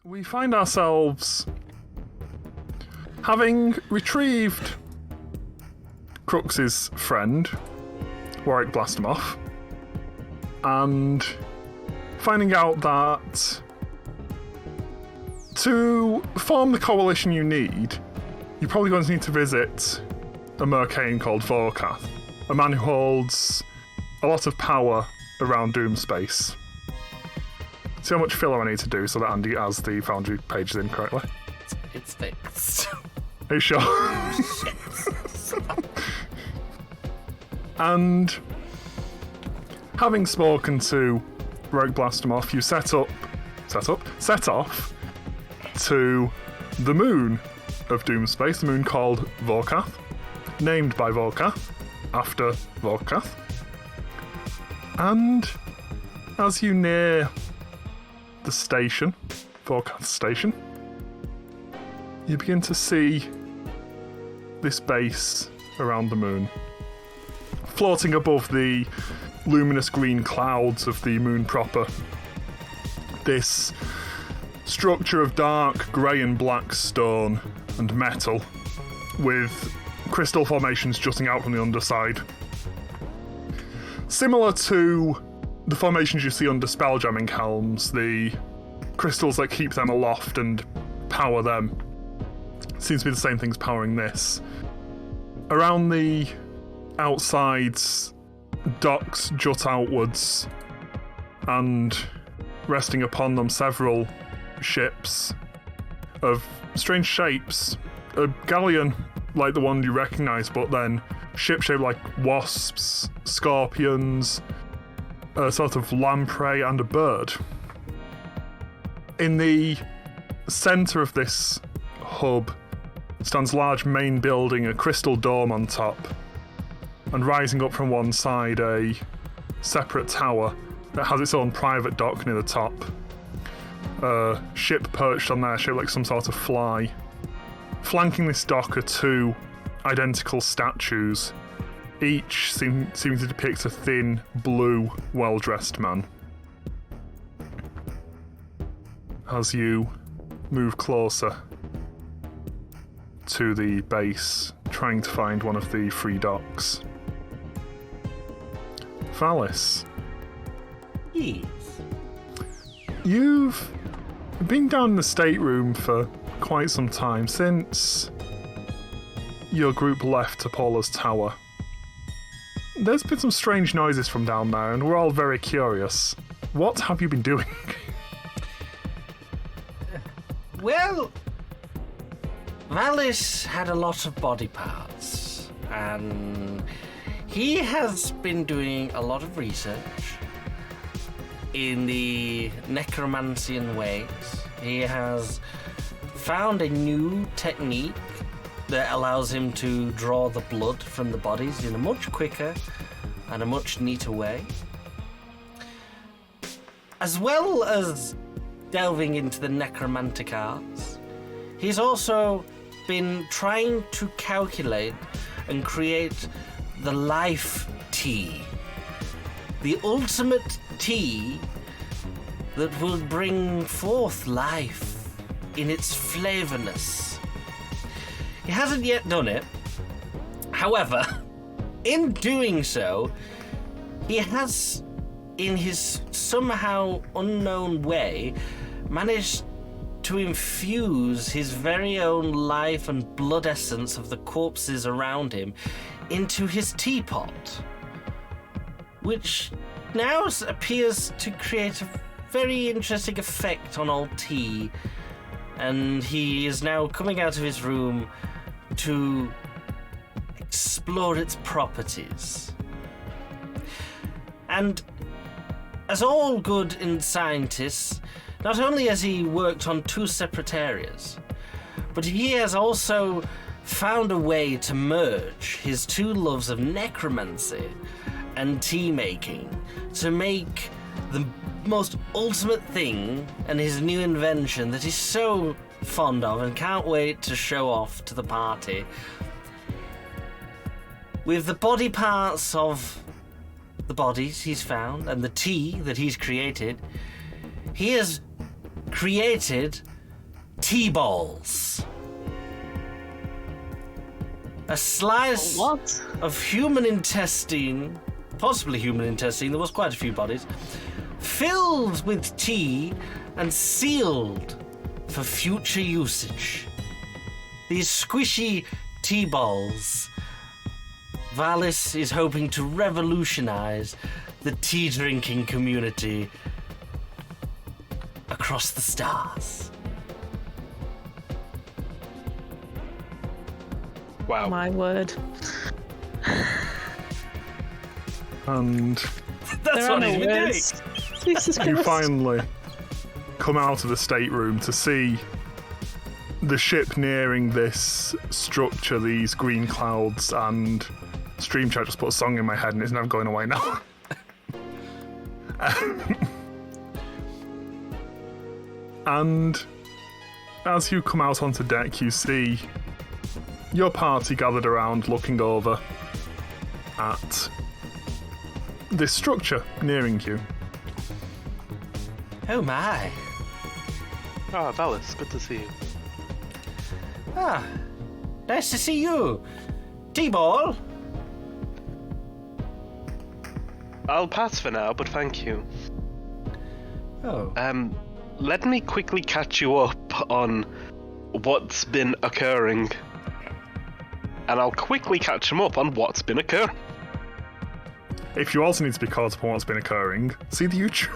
we find ourselves having retrieved Crux's friend, Warwick Blastomoff, and finding out that to form the coalition you need, you're probably going to need to visit a Mercane called Vorkath, a man who holds a lot of power around Doom space. See how much filler I need to do so that Andy has the Foundry pages in correctly? It's fixed. Are you sure? And having spoken to Rogue Blastomoff, you set off to the moon of Doom space, the moon called Vorkath, named by Vorkath, after Vorkath. And as you near the station, Vorkath Station, you begin to see this base around the moon, floating above the luminous green clouds of the moon proper. This structure of dark grey and black stone and metal, with crystal formations jutting out from the underside. Similar to the formations you see under spelljamming helms, the crystals that keep them aloft and power them. Seems to be the same things powering this. Around the outsides, docks jut outwards, and resting upon them several ships of strange shapes. A galleon like the one you recognise, but then ships shaped like wasps, scorpions, a sort of lamprey, and a bird. In the centre of this hub stands a large main building, a crystal dome on top, and rising up from one side a separate tower that has its own private dock near the top. A ship perched on there, shaped like some sort of fly. Flanking this dock are two identical statues, each seeming to depict a thin, blue, well-dressed man. As you move closer to the base, trying to find one of the free docks. Valis. Yes. You've been down in the stateroom for quite some time, since your group left Apollo's tower. There's been some strange noises from down there, and we're all very curious. What have you been doing? Well, Valis had a lot of body parts, and he has been doing a lot of research in the necromancian ways. He has found a new technique that allows him to draw the blood from the bodies in a much quicker and a much neater way. As well as delving into the necromantic arts, he's also been trying to calculate and create the life tea. The ultimate tea that will bring forth life in its flavorness. He hasn't yet done it. However, in doing so, he has, in his somehow unknown way, managed to infuse his very own life and blood essence of the corpses around him into his teapot, which now appears to create a very interesting effect on all tea, and he is now coming out of his room to explore its properties. And as all good scientists, not only has he worked on two separate areas, but he has also found a way to merge his two loves of necromancy and tea making to make the most ultimate thing and his new invention that he's so fond of and can't wait to show off to the party. With the body parts of the bodies he's found and the tea that he's created, he has created tea balls. A slice of human intestine, possibly human intestine, there was quite a few bodies, filled with tea and sealed for future usage. These squishy tea balls, Valis is hoping to revolutionize the tea drinking community across the stars. Wow. My word. And That's what he's been doing. Jesus you Christ. finally come out of the stateroom to see the ship nearing this structure, these green clouds, and Streamchat just put a song in my head and it's never going away now. And as you come out onto deck, you see your party gathered around looking over at this structure nearing you. Oh my. Ah, Valis, good to see you. Ah, nice to see you. T-Ball. I'll pass for now, but thank you. Oh. Let me quickly catch you up on what's been occurring. And I'll quickly catch him up on what's been occurring. If you also need to be caught up on what's been occurring, see the YouTube.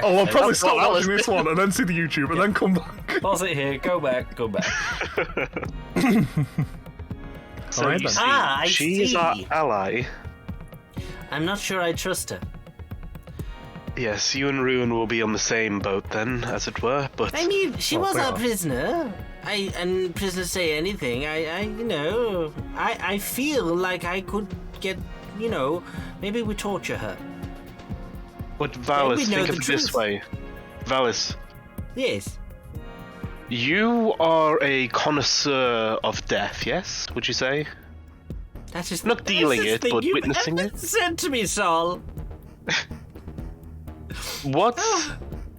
Oh, I'll probably stop watching this one and then see the YouTube and then come back. Pause it here, go back. So Alright you then. see, I she is our see. ally. I'm not sure I trust her. Yes, you and Ruin will be on the same boat then, as it were, but... I mean, she was we our are. prisoner. And prisoners say anything. I feel like I could get, maybe we torture her. But Then Valis, we know think the of it this truth. way. Valis, Yes. you are a connoisseur of death, yes? Would you say? That is Not dealing that's the it, thing but you've witnessing ever it? said to me, Saul. What?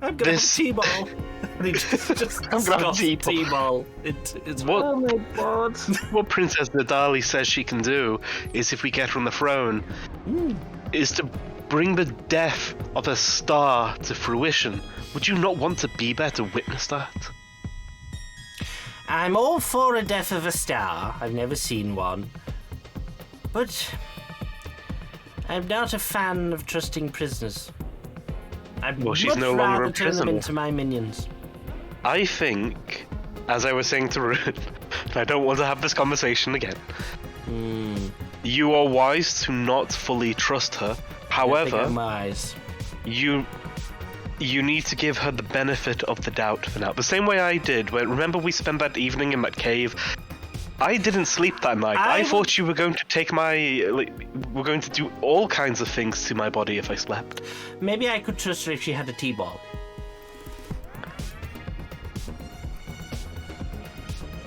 I'm gonna This- have a T-ball. And he just I'm gonna have a Scott's T-ball. T-ball. It's What? Oh my god. What Princess Nadali says she can do is, if we get her on the throne, is to bring the death of a star to fruition. Would you not want to be there to witness that? I'm all for a death of a star. I've never seen one. But I'm not a fan of trusting prisoners. I'd Well, she's much no longer rather a turn them prisoner. into my minions. I think, as I was saying to Ruin, and I don't want to have this conversation again, you are wise to not fully trust her. I think However, I'm wise. you need to give her the benefit of the doubt for now. The same way I did. Remember we spent that evening in that cave? I didn't sleep that night. I thought you were going to take were going to do all kinds of things to my body if I slept. Maybe I could trust her if she had a T-ball.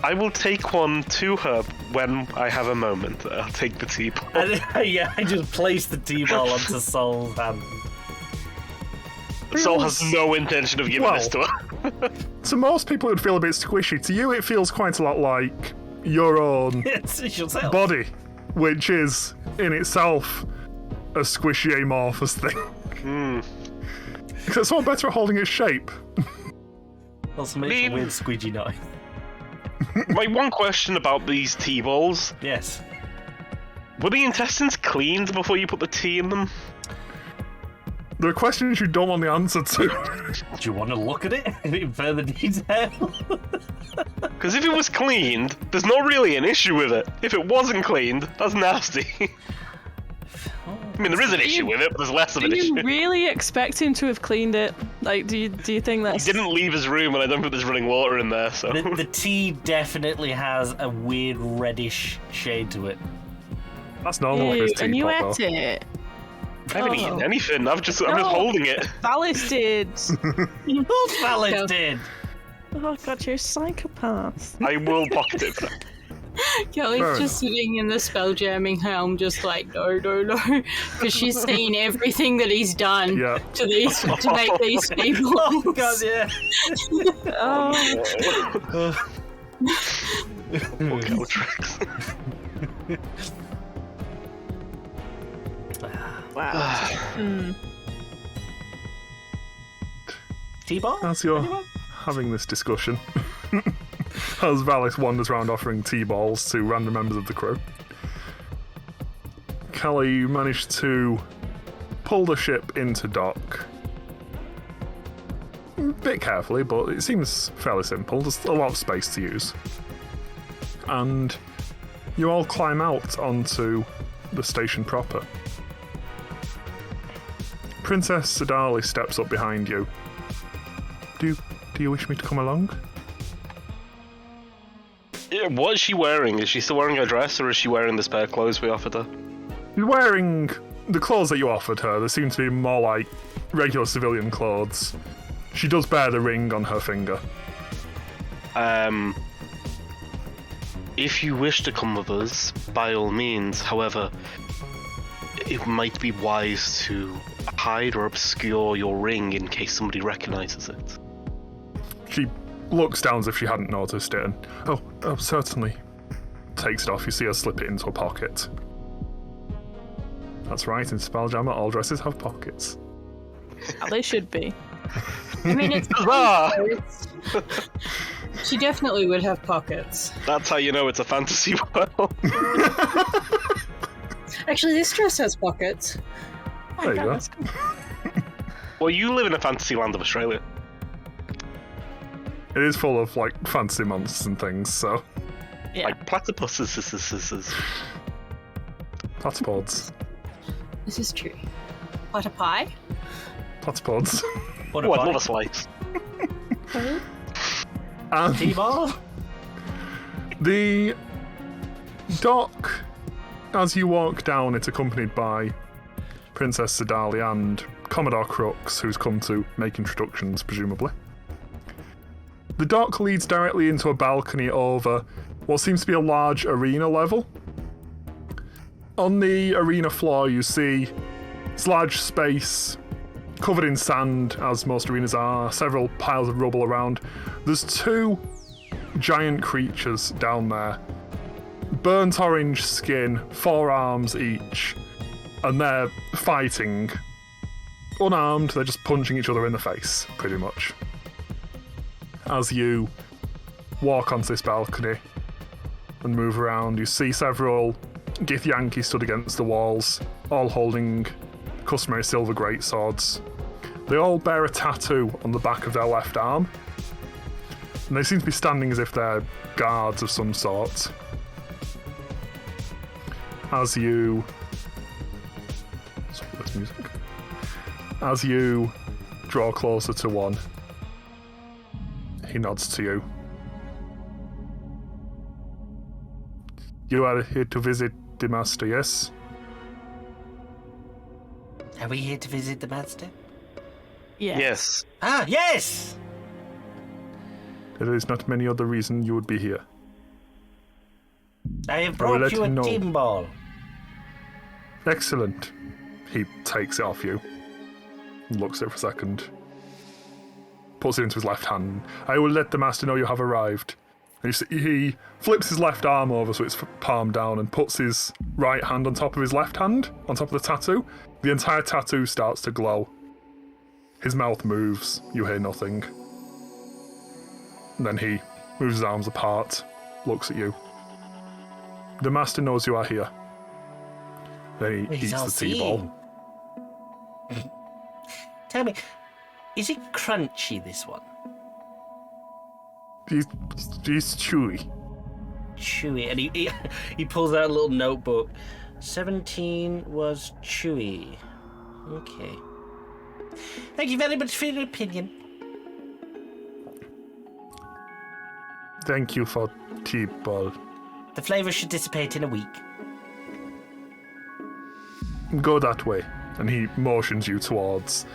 I will take one to her when I have a moment. I'll take the teapot. Yeah, I just placed the T-ball onto Sol's hand. Sol has no intention of giving this to her. To most people, it would feel a bit squishy. To you, it feels quite a lot like your own It's yourself. body, which is in itself a squishy amorphous thing. Because it's not better at holding its shape. Also makes a weird squeegee noise. My one question about these tea balls: Yes. were the intestines cleaned before you put the tea in them? There are questions you don't want the answer to. Do you want to look at it in further detail? Because if it was cleaned, there's not really an issue with it. If it wasn't cleaned, that's nasty. I mean, there is an issue with it, but there's less of Do an issue. you really expect him to have cleaned it? Like, do you think He that's... didn't leave his room, and I don't think there's running water in there, so... The tea definitely has a weird reddish shade to it. That's normal for Ew, his and you teapot, ate though. it? I haven't eaten anything, I'm just holding it. Valis did. Both fellas did. Oh god, you're a psychopath. I will pocket it. Kelly's Fair just sitting in the spelljamming helm, just like, no, because she's seen everything that he's done Yeah. to make these people. Oh god, yeah. Poor Xaryxis. Wow. T-ball? As you're having this discussion, as Valis wanders around offering T-balls to random members of the crew, Kelly, you managed to pull the ship into dock. A bit carefully, but it seems fairly simple. There's a lot of space to use. And you all climb out onto the station proper. Princess Sadali steps up behind you. Do you wish me to come along? Yeah, what is she wearing? Is she still wearing her dress, or is she wearing the spare clothes we offered her? She's wearing the clothes that you offered her. They seem to be more like regular civilian clothes. She does bear the ring on her finger. If you wish to come with us, by all means. However, it might be wise to hide or obscure your ring in case somebody recognizes it. She looks down as if she hadn't noticed it and, oh, certainly. Takes it off. You see her slip it into a pocket. That's right, in Spelljammer, all dresses have pockets. How they should be. I mean, it's pockets. She definitely would have pockets. That's how you know it's a fantasy world. Actually, this dress has pockets. There you go. That's cool. Well, you live in a fantasy land of Australia. It is full of, like, fancy monsters and things, so... Yeah. Like platypuses. Platypods. This is true. What a pie? Platypods. What Oh, a I'd love a bite. slice. And T-ball? the dock, as you walk down, it's accompanied by Princess Sadali and Commodore Crux, who's come to make introductions, presumably. The dock leads directly into a balcony over what seems to be a large arena level. On the arena floor, you see this large space covered in sand, as most arenas are, several piles of rubble around. There's two giant creatures down there. Burnt orange skin, 4 arms each, and they're fighting. Unarmed, they're just punching each other in the face, pretty much. As you walk onto this balcony and move around, you see several Githyanki stood against the walls, all holding customary silver greatswords. They all bear a tattoo on the back of their left arm, and they seem to be standing as if they're guards of some sort. As you... Sorry, that's music. As you draw closer to one, he nods to you. You are here to visit the Master, yes? Are we here to visit the master? Yeah. Yes. Ah, yes! There is not many other reason you would be here. I have I will brought let you a him know. team ball. Excellent. He takes it off you, looks at it for a second, puts it into his left hand. I will let the Master know you have arrived. And you see, he flips his left arm over so it's palm down and puts his right hand on top of his left hand, on top of the tattoo. The entire tattoo starts to glow. His mouth moves, you hear nothing. And then he moves his arms apart, looks at you. The Master knows you are here. Then he He's eats all the tea-ball. seeing. Tell me, is it crunchy, this one? He's chewy. Chewy. And he pulls out a little notebook. 17 was chewy. Okay. Thank you very much for your opinion. Thank you for tea-ball. The flavour should dissipate in a week. Go that way. And he motions you towards.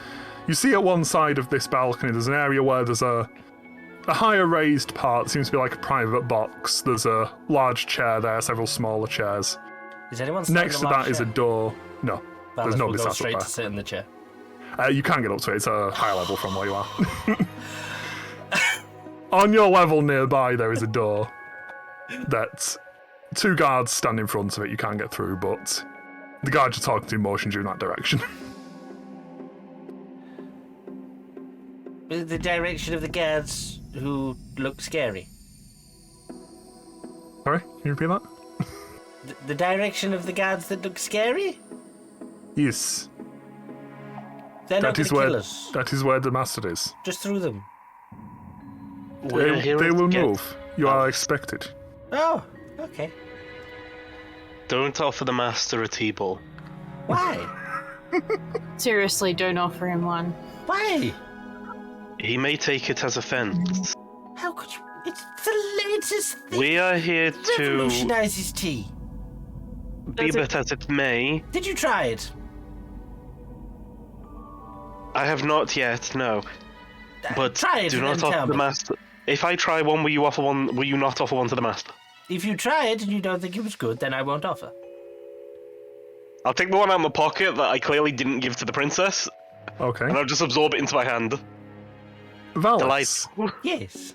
You see at one side of this balcony there's an area where there's a a higher raised part seems to be like a private box. There's a large chair there, several smaller chairs. Is anyone Next to that is a door. No, there's nobody go sat straight up to sit in the chair. there. You can get up to it. It's a high level from where you are. On your level nearby, there is a door that 2 guards stand in front of it. You can't get through, but the guard you're talking to motions you in that direction. The direction of the guards who look scary. Sorry, can you repeat that? The direction of the guards that look scary? Yes. They're not going to kill us. That is where the master is. Just through them. They will move. You are expected. Oh, okay. Don't offer the master a T-ball. Why? Seriously, don't offer him one. Why? He may take it as offense. How could you? It's the latest thing. We are here to Revolutionizes tea. be it as it may. Did you try it? I have not yet, no. But try it do and not then offer tell the me. master. If I try one, will you offer one? Will you not offer one to the master? If you try it and you don't think it was good, then I won't offer. I'll take the one out of my pocket that I clearly didn't give to the princess, Okay. and I'll just absorb it into my hand. Valis, Delightful. Yes.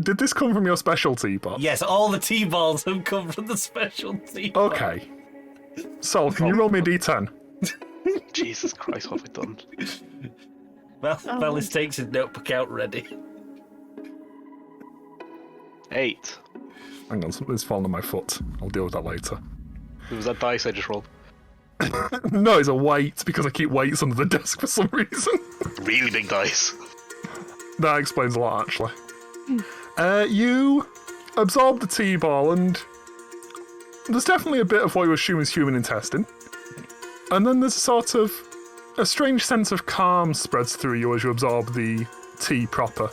did this come from your specialty pot? Yes, all the tea balls have come from the specialty. Okay. Sol, can you roll me a d10? Jesus Christ, what have I done? Well, Valis takes his notebook out ready. 8. Hang on, something's fallen on my foot. I'll deal with that later. It was that dice I just rolled. No, it's a weight, because I keep weights under the desk for some reason. Really big dice. That explains a lot, actually. You absorb the tea ball, and there's definitely a bit of what you assume is human intestine. And then there's a strange sense of calm spreads through you as you absorb the tea proper.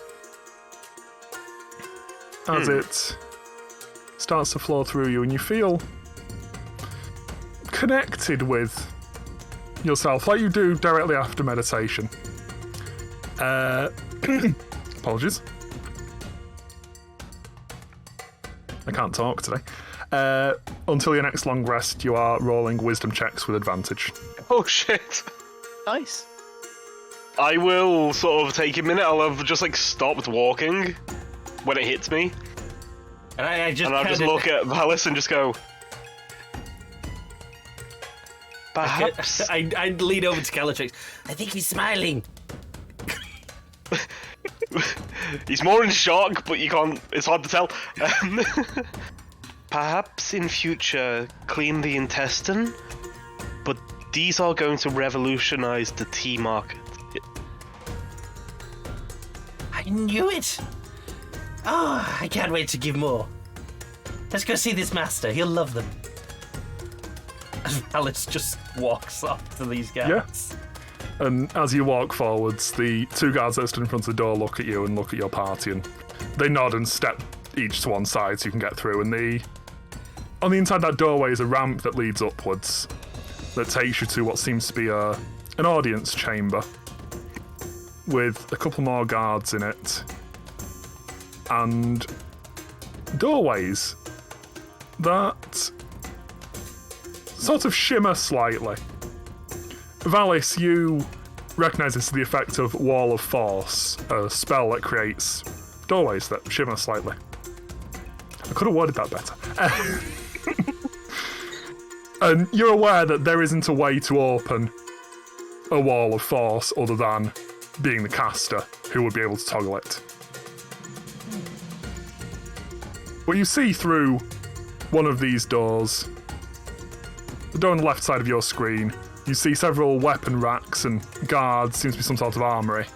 As it starts to flow through you, and you feel connected with yourself, like you do directly after meditation. Apologies. I can't talk today. Until your next long rest, you are rolling wisdom checks with advantage. Oh shit. Nice. I will sort of take a minute. I'll have just like stopped walking when it hits me, And I'll just look at Valis and just go. Perhaps. I'd lean over to Calatrix. I think he's smiling. He's more in shock, but you can't. It's hard to tell. Perhaps in future, clean the intestine, but these are going to revolutionize the tea market. I knew it. Oh, I can't wait to give more. Let's go see this master. He'll love them. And Alice just walks off to these guys. And as you walk forwards, the 2 guards that stood in front of the door look at you and look at your party, and they nod and step each to one side so you can get through. And on the inside that doorway is a ramp that leads upwards that takes you to what seems to be an audience chamber with a couple more guards in it and doorways that sort of shimmer slightly. Valis, you recognise this as the effect of Wall of Force, a spell that creates doorways that shimmer slightly. I could have worded that better. And you're aware that there isn't a way to open a Wall of Force other than being the caster who would be able to toggle it. But you see through one of these doors, the door on the left side of your screen, you see several weapon racks and guards, seems to be some sort of armoury.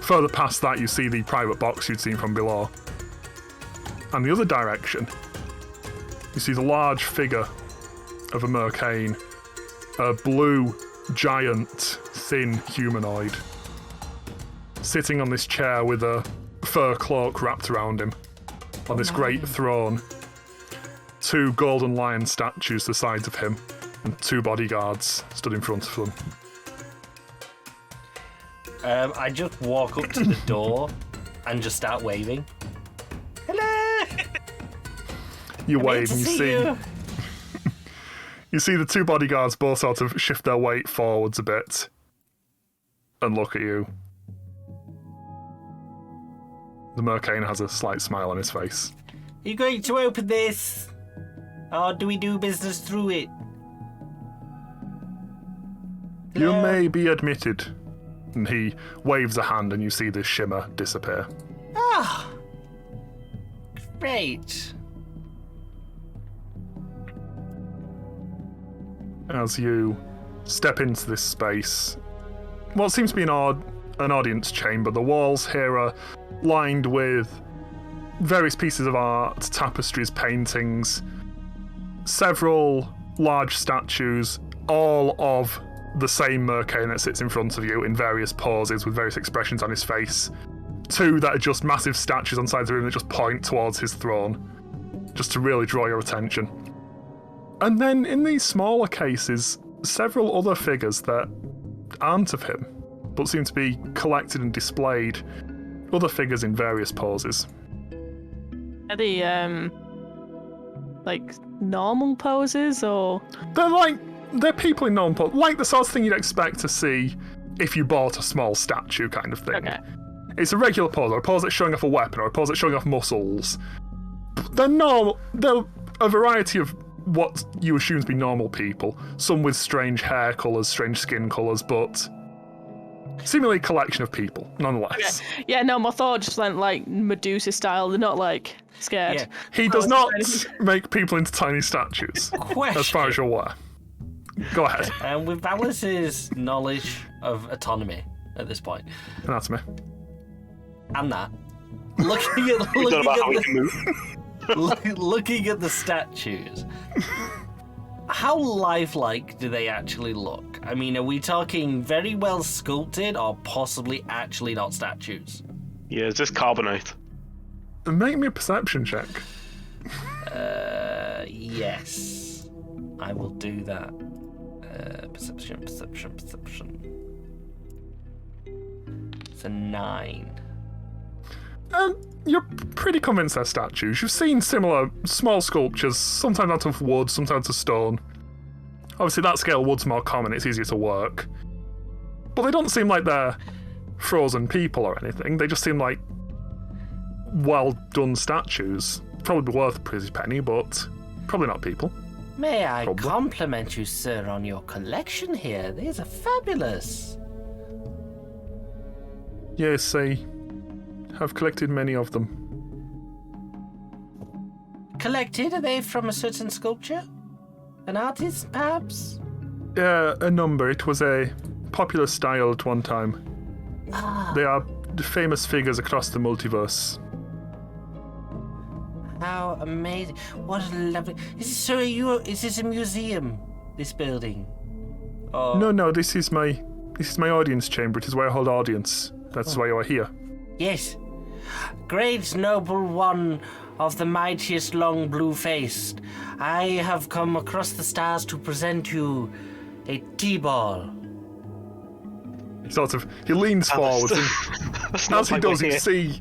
Further past that, you see the private box you'd seen from below. And the other direction, you see the large figure of a mercane, a blue, giant, thin humanoid, sitting on this chair with a fur cloak wrapped around him, on this great throne. 2 golden lion statues to the sides of him, and 2 bodyguards stood in front of them. I just walk up to the door and just start waving. Hello! You I'm here wave to and you see see you. you see the two bodyguards both sort of shift their weight forwards a bit and look at you. The Mercane has a slight smile on his face. Are you going to open this? Or do we do business through it? You Hello? may be admitted. And he waves a hand and you see the shimmer disappear. Ah! Great. As you step into this space, what seems to be an audience chamber, the walls here are lined with various pieces of art, tapestries, paintings, several large statues, all of the same Mercane that sits in front of you in various poses with various expressions on his face. Two that are just massive statues on sides of the room that just point towards his throne, just to really draw your attention. And then in these smaller cases, several other figures that aren't of him, but seem to be collected and displayed. Other figures in various poses. Are they like normal poses or? They're people in normal poses, like the sort of thing you'd expect to see if you bought a small statue kind of thing. Okay. It's a regular pose, or a pose that's showing off a weapon, or a pose that's showing off muscles. They're normal. They're a variety of what you assume to be normal people. Some with strange hair colours, strange skin colours, but seemingly a collection of people, nonetheless. Okay. Yeah, no, my thought just went like Medusa style. They're not like scared. Yeah. He does not make people into tiny statues, Question. as far as you're aware. Go ahead. With Valis's knowledge of autonomy at this point, Anatomy. and that, looking at the statues, how lifelike do they actually look? I mean, are we talking very well sculpted or possibly actually not statues? Yeah, it's just carbonite. Make me a perception check. Yes. I will do that. Perception. It's a 9. You're pretty convinced they're statues. You've seen similar small sculptures, sometimes out of wood, sometimes out of stone. Obviously, that scale wood's more common, it's easier to work. But they don't seem like they're frozen people or anything. They just seem like well-done statues. Probably worth a pretty penny, but probably not people. May I Probably. compliment you, sir, on your collection here? These are fabulous. Yes, I have collected many of them. Collected? Are they from a certain sculpture? An artist, perhaps? A number. It was a popular style at one time. They are famous figures across the multiverse. How amazing. What a lovely... Is this a museum, this building? Or... No, this is my audience chamber. It is where I hold audience. That's why you are here. Yes. Great noble one of the mightiest long blue-faced, I have come across the stars to present you a T-ball. He leans forward, and as he does, you see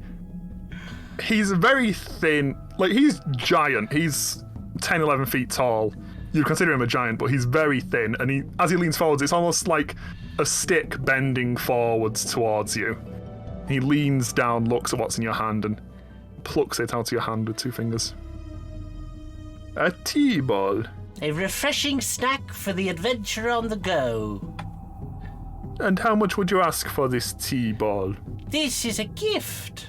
he's very thin. Like, he's giant. He's 10, 11 feet tall. You'd consider him a giant, but he's very thin, and as he leans forwards, it's almost like a stick bending forwards towards you. He leans down, looks at what's in your hand, and plucks it out of your hand with 2 fingers. A T-ball. A refreshing snack for the adventure on the go. And how much would you ask for this T-ball? This is a gift.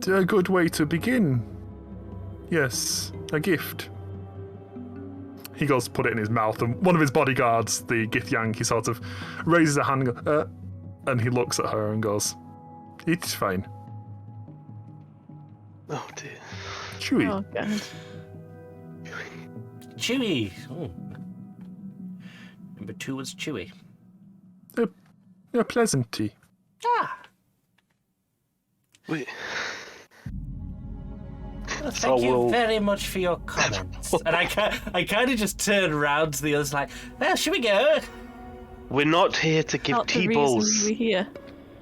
A good way to begin. Yes, a gift. He goes to put it in his mouth, and one of his bodyguards, the Githyank, he sort of raises a hand and he looks at her and goes, "It's fine." Oh dear. Chewy. Oh god. Chewy. Oh. Number 2 was Chewy. A pleasant tea. Ah. Wait. Well, So thank you we'll- very much for your comments. And I kind of just turn around to the others like, well, should we go? We're not here to give Not the T-balls. reason we're here.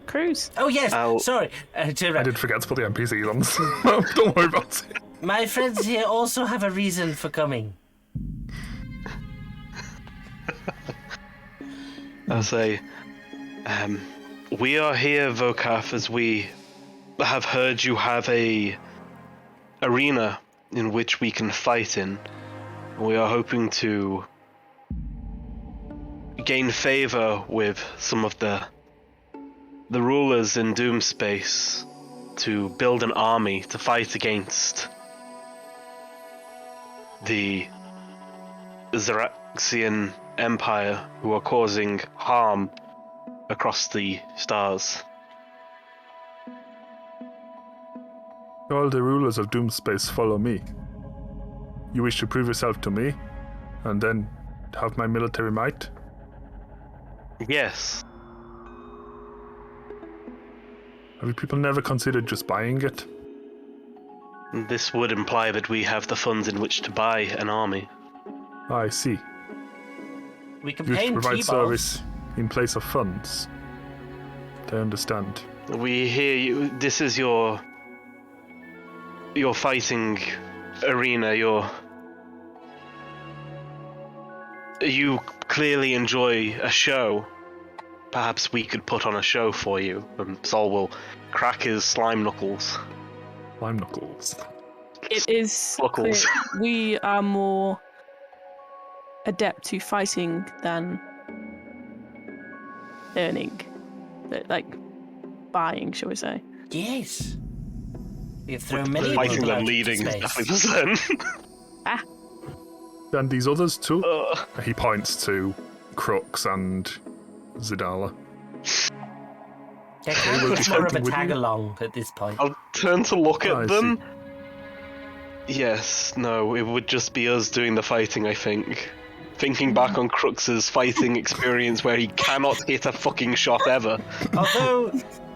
Cruise. Oh yes, Ow. sorry. I did forget to put the NPCs on. Don't worry about it. My friends here also have a reason for coming. I'll say, we are here, Vokath, as we have heard you have a arena in which we can fight in. We are hoping to gain favor with some of the rulers in Doomspace to build an army to fight against the Xaryxian Empire, who are causing harm across the stars. All the rulers of Doomspace follow me. You wish to prove yourself to me, and then have my military might? Yes. Have you people never considered just buying it? This would imply that we have the funds in which to buy an army. I see. We can You wish pay to in provide T-balls. service in place of funds. I understand. We hear you. This is your fighting arena. You clearly enjoy a show. Perhaps we could put on a show for you, and Sol will crack his slime knuckles. Lime knuckles. It is clear Buckles. we are more adept to fighting than earning. Like, buying, shall we say. Yes. We've thrown many Fighting people out and into leading is space. definitely the And these others too? Ugh. He points to Crux and Zidala. They're will kind be of more of a fighting with you? tag-along at this point. I'll turn to look I at see. them. Yes, no, it would just be us doing the fighting, I think. Thinking back on Crux's fighting experience where he cannot hit a fucking shot ever. Although,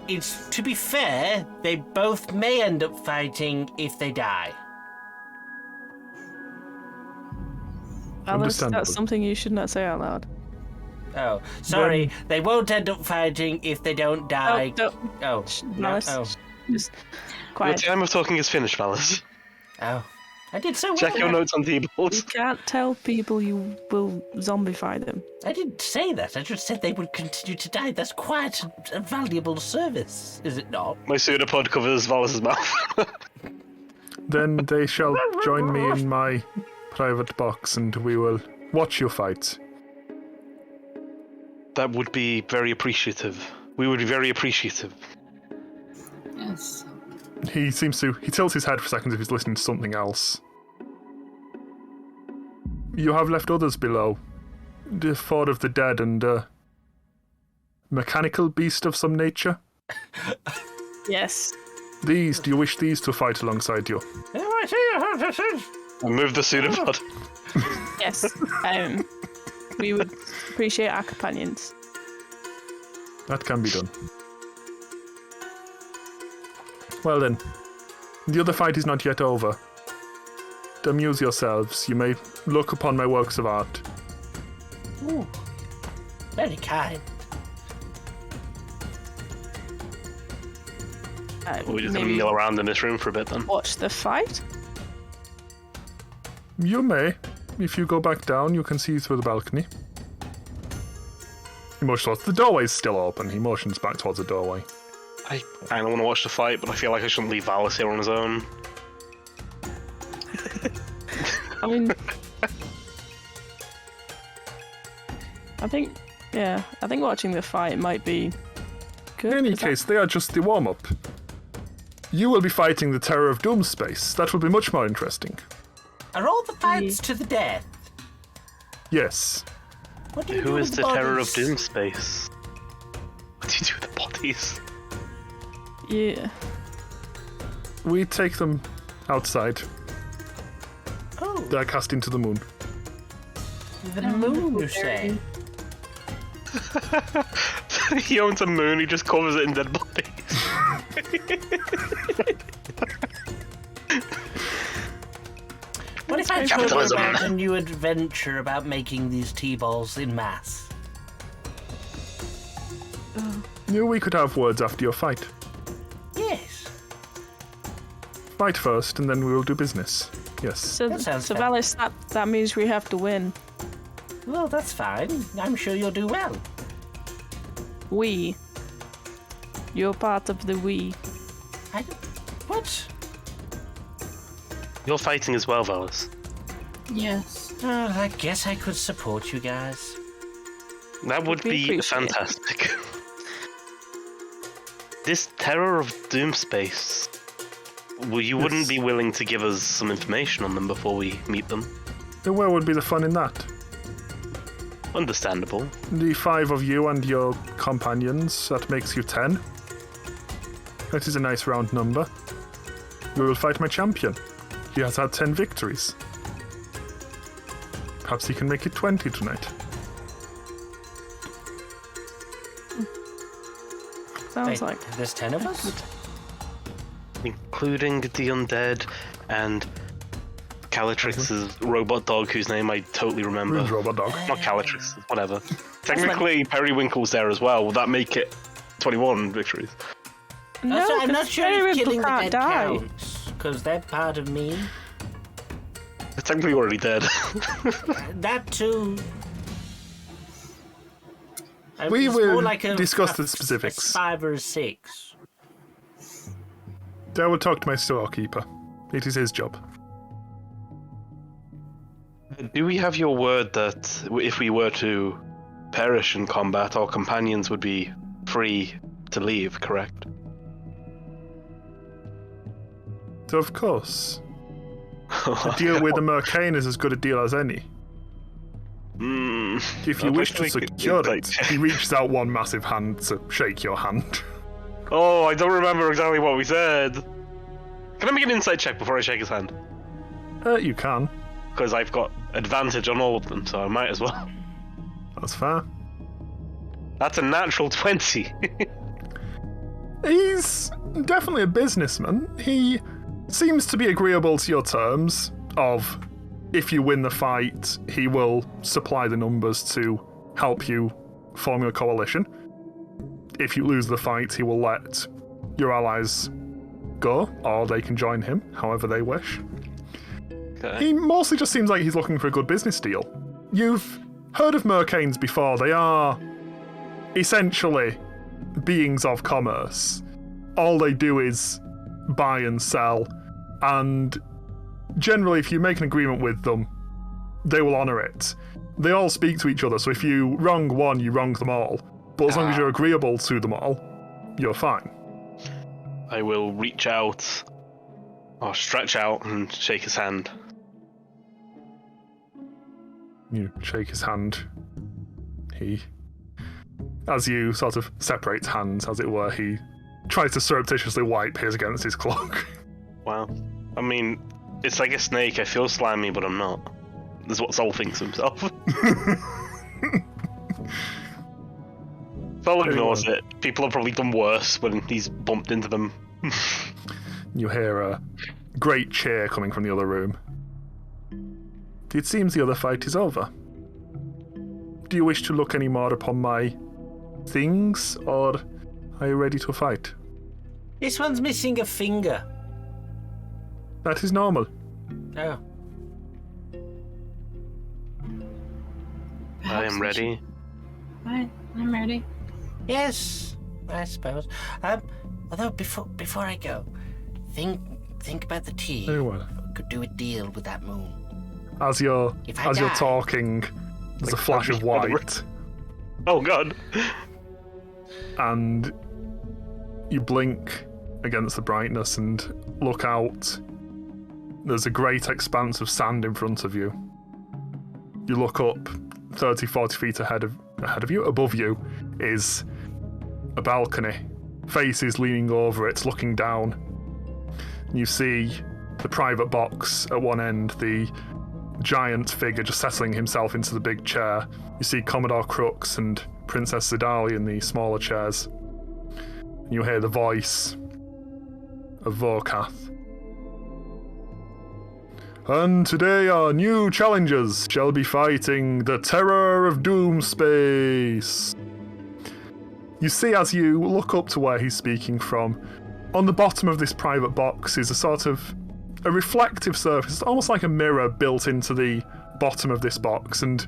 it's to be fair, they both may end up fighting if they die. Alice, Understandable. that's something you should not say out loud. Oh, sorry. They won't end up fighting if they don't die. No, Oh, no. Alice, Oh. just The quiet. time of talking is finished, fellas. Oh. I did so well. Check your notes on You T-balls. can't tell people you will zombify them. I didn't say that. I just said they would continue to die. That's quite a valuable service, is it not? My pseudopod covers Valis' mouth. Then they shall join me in my private box and we will watch you fight. That would be very appreciative. We would be very appreciative. Yes. He tilts his head for a second as if he's listening to something else. You have left others below. The Ford of the Dead and a mechanical beast of some nature. Yes. These, do you wish these to fight alongside you? Move the pseudopod. Yes. We would appreciate our companions. That can be done. Well then, the other fight is not yet over. Amuse yourselves. You may look upon my works of art. Ooh. Very kind. We're just gonna Maybe mill around in this room for a bit then. watch the fight. You may. If you go back down, you can see through the balcony. He motions towards the doorway's still open. He motions back towards the doorway. I kinda wanna watch the fight, but I feel like I shouldn't leave Valis here on his own. I mean, I think watching the fight might be good. In any Is that- case, they are just the warm-up. You will be fighting the Terror of Doomspace. That will be much more interesting. Are all the fights to the death? Yes. What do you do Who with is the terror of bodies? Doomspace? What do you do with the bodies? Yeah. We take them outside. Oh, They are cast into the moon. the moon, you say? He owns a moon, he just covers it in dead bodies. What if I told you Capitalism. about a new adventure about making these T-balls in mass? We could have words after your fight. Yes. Fight first, and then we will do business. Yes. So, That sounds fair. Valis, that means we have to win. Well, that's fine. I'm sure you'll do well. We. You're part of the we. What? You're fighting as well, Valis. Yes. Well, I guess I could support you guys. That would We be appreciate it. fantastic. This terror of Doom Space. Well, you wouldn't be willing to give us some information on them before we meet them. Then where would be the fun in that? Understandable. The 5 of you and your companions, that makes you 10. That is a nice round number. We will fight my champion. He has had 10 victories. Perhaps he can make it 20 tonight. Sounds Wait, like. there's 10 of us? Including the undead and Xaryxis' robot dog, whose name I totally remember. Rune's robot dog. Not Xaryxis, whatever. Technically, Periwinkle's there as well. Will that make it 21 victories? No, Also, I'm not because sure if Periwinkle killing the can't dead die. counts, because they're part of me. They're technically already dead. That too. We It's will more like discuss the a specifics. 5 or a 6. I will talk to my storekeeper. It is his job. Do we have your word that if we were to perish in combat, our companions would be free to leave, correct? Of course. A deal with the Mercane is as good a deal as any. If you wish to secure it, he reaches out one massive hand to shake your hand. Oh, I don't remember exactly what we said. Can I make an insight check before I shake his hand? You can. Because I've got advantage on all of them, so I might as well. That's fair. That's a natural 20. He's definitely a businessman. He seems to be agreeable to your terms of if you win the fight, he will supply the numbers to help you form your coalition. If you lose the fight, he will let your allies go, or they can join him, however they wish. Okay. He mostly just seems like he's looking for a good business deal. You've heard of Mercanes before. They are essentially beings of commerce. All they do is buy and sell, and generally if you make an agreement with them, they will honour it. They all speak to each other, so if you wrong one, you wrong them all. But as long as you're agreeable to them all, you're fine. I will reach out, or stretch out and shake his hand. You shake his hand. He, as you sort of separate hands, as it were, he tries to surreptitiously wipe his against his cloak. Wow. I mean, it's like a snake. I feel slimy, but I'm not. That's what Sol thinks himself. Sol ignores it. People have probably done worse when he's bumped into them. You hear a great cheer coming from the other room. It seems the other fight is over. Do you wish to look any more upon my things, or are you ready to fight? This one's missing a finger. That is normal. Oh. I am ready. Right, I'm ready. Yes, I suppose. Although before I go, think about the tea. Very well. Could do a deal with that moon. As you're If I you're die- talking, there's a flash of white, Oh god. and you blink against the brightness and look out. There's a great expanse of sand in front of you. You look up 30, 40 feet ahead of you. Above you is a balcony. Faces leaning over it, looking down. You see the private box at one end, the giant figure just settling himself into the big chair. You see Commodore Crux and Princess Zidali in the smaller chairs. You hear the voice of Vorkath. And today our new challengers shall be fighting the terror of Doom Space. you see as you look up to where he's speaking from, on the bottom of this private box is a sort of a reflective surface. It's almost like a mirror built into the bottom of this box, and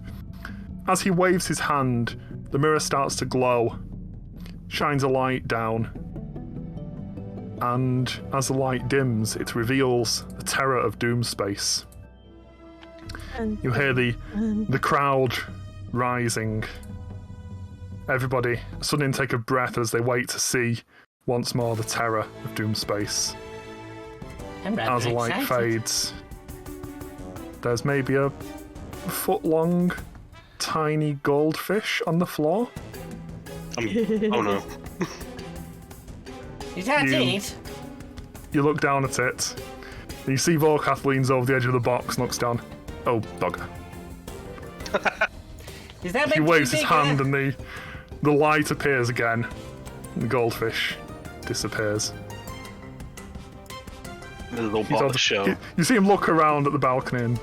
as he waves his hand, the mirror starts to glow, shines a light down, and as the light dims, it reveals the terror of Doom Space. You hear the crowd rising. Everybody, a sudden intake of breath as they wait to see once more the terror of Doom Space. As the light fades, there's maybe a foot-long, tiny goldfish on the floor. Oh no. Is that it? You look down at it, and you see Vorkath leans over the edge of the box and looks down. Oh, bugger. Is that He waves his hand and the light appears again. And the goldfish disappears. The little box show. You see him look around at the balcony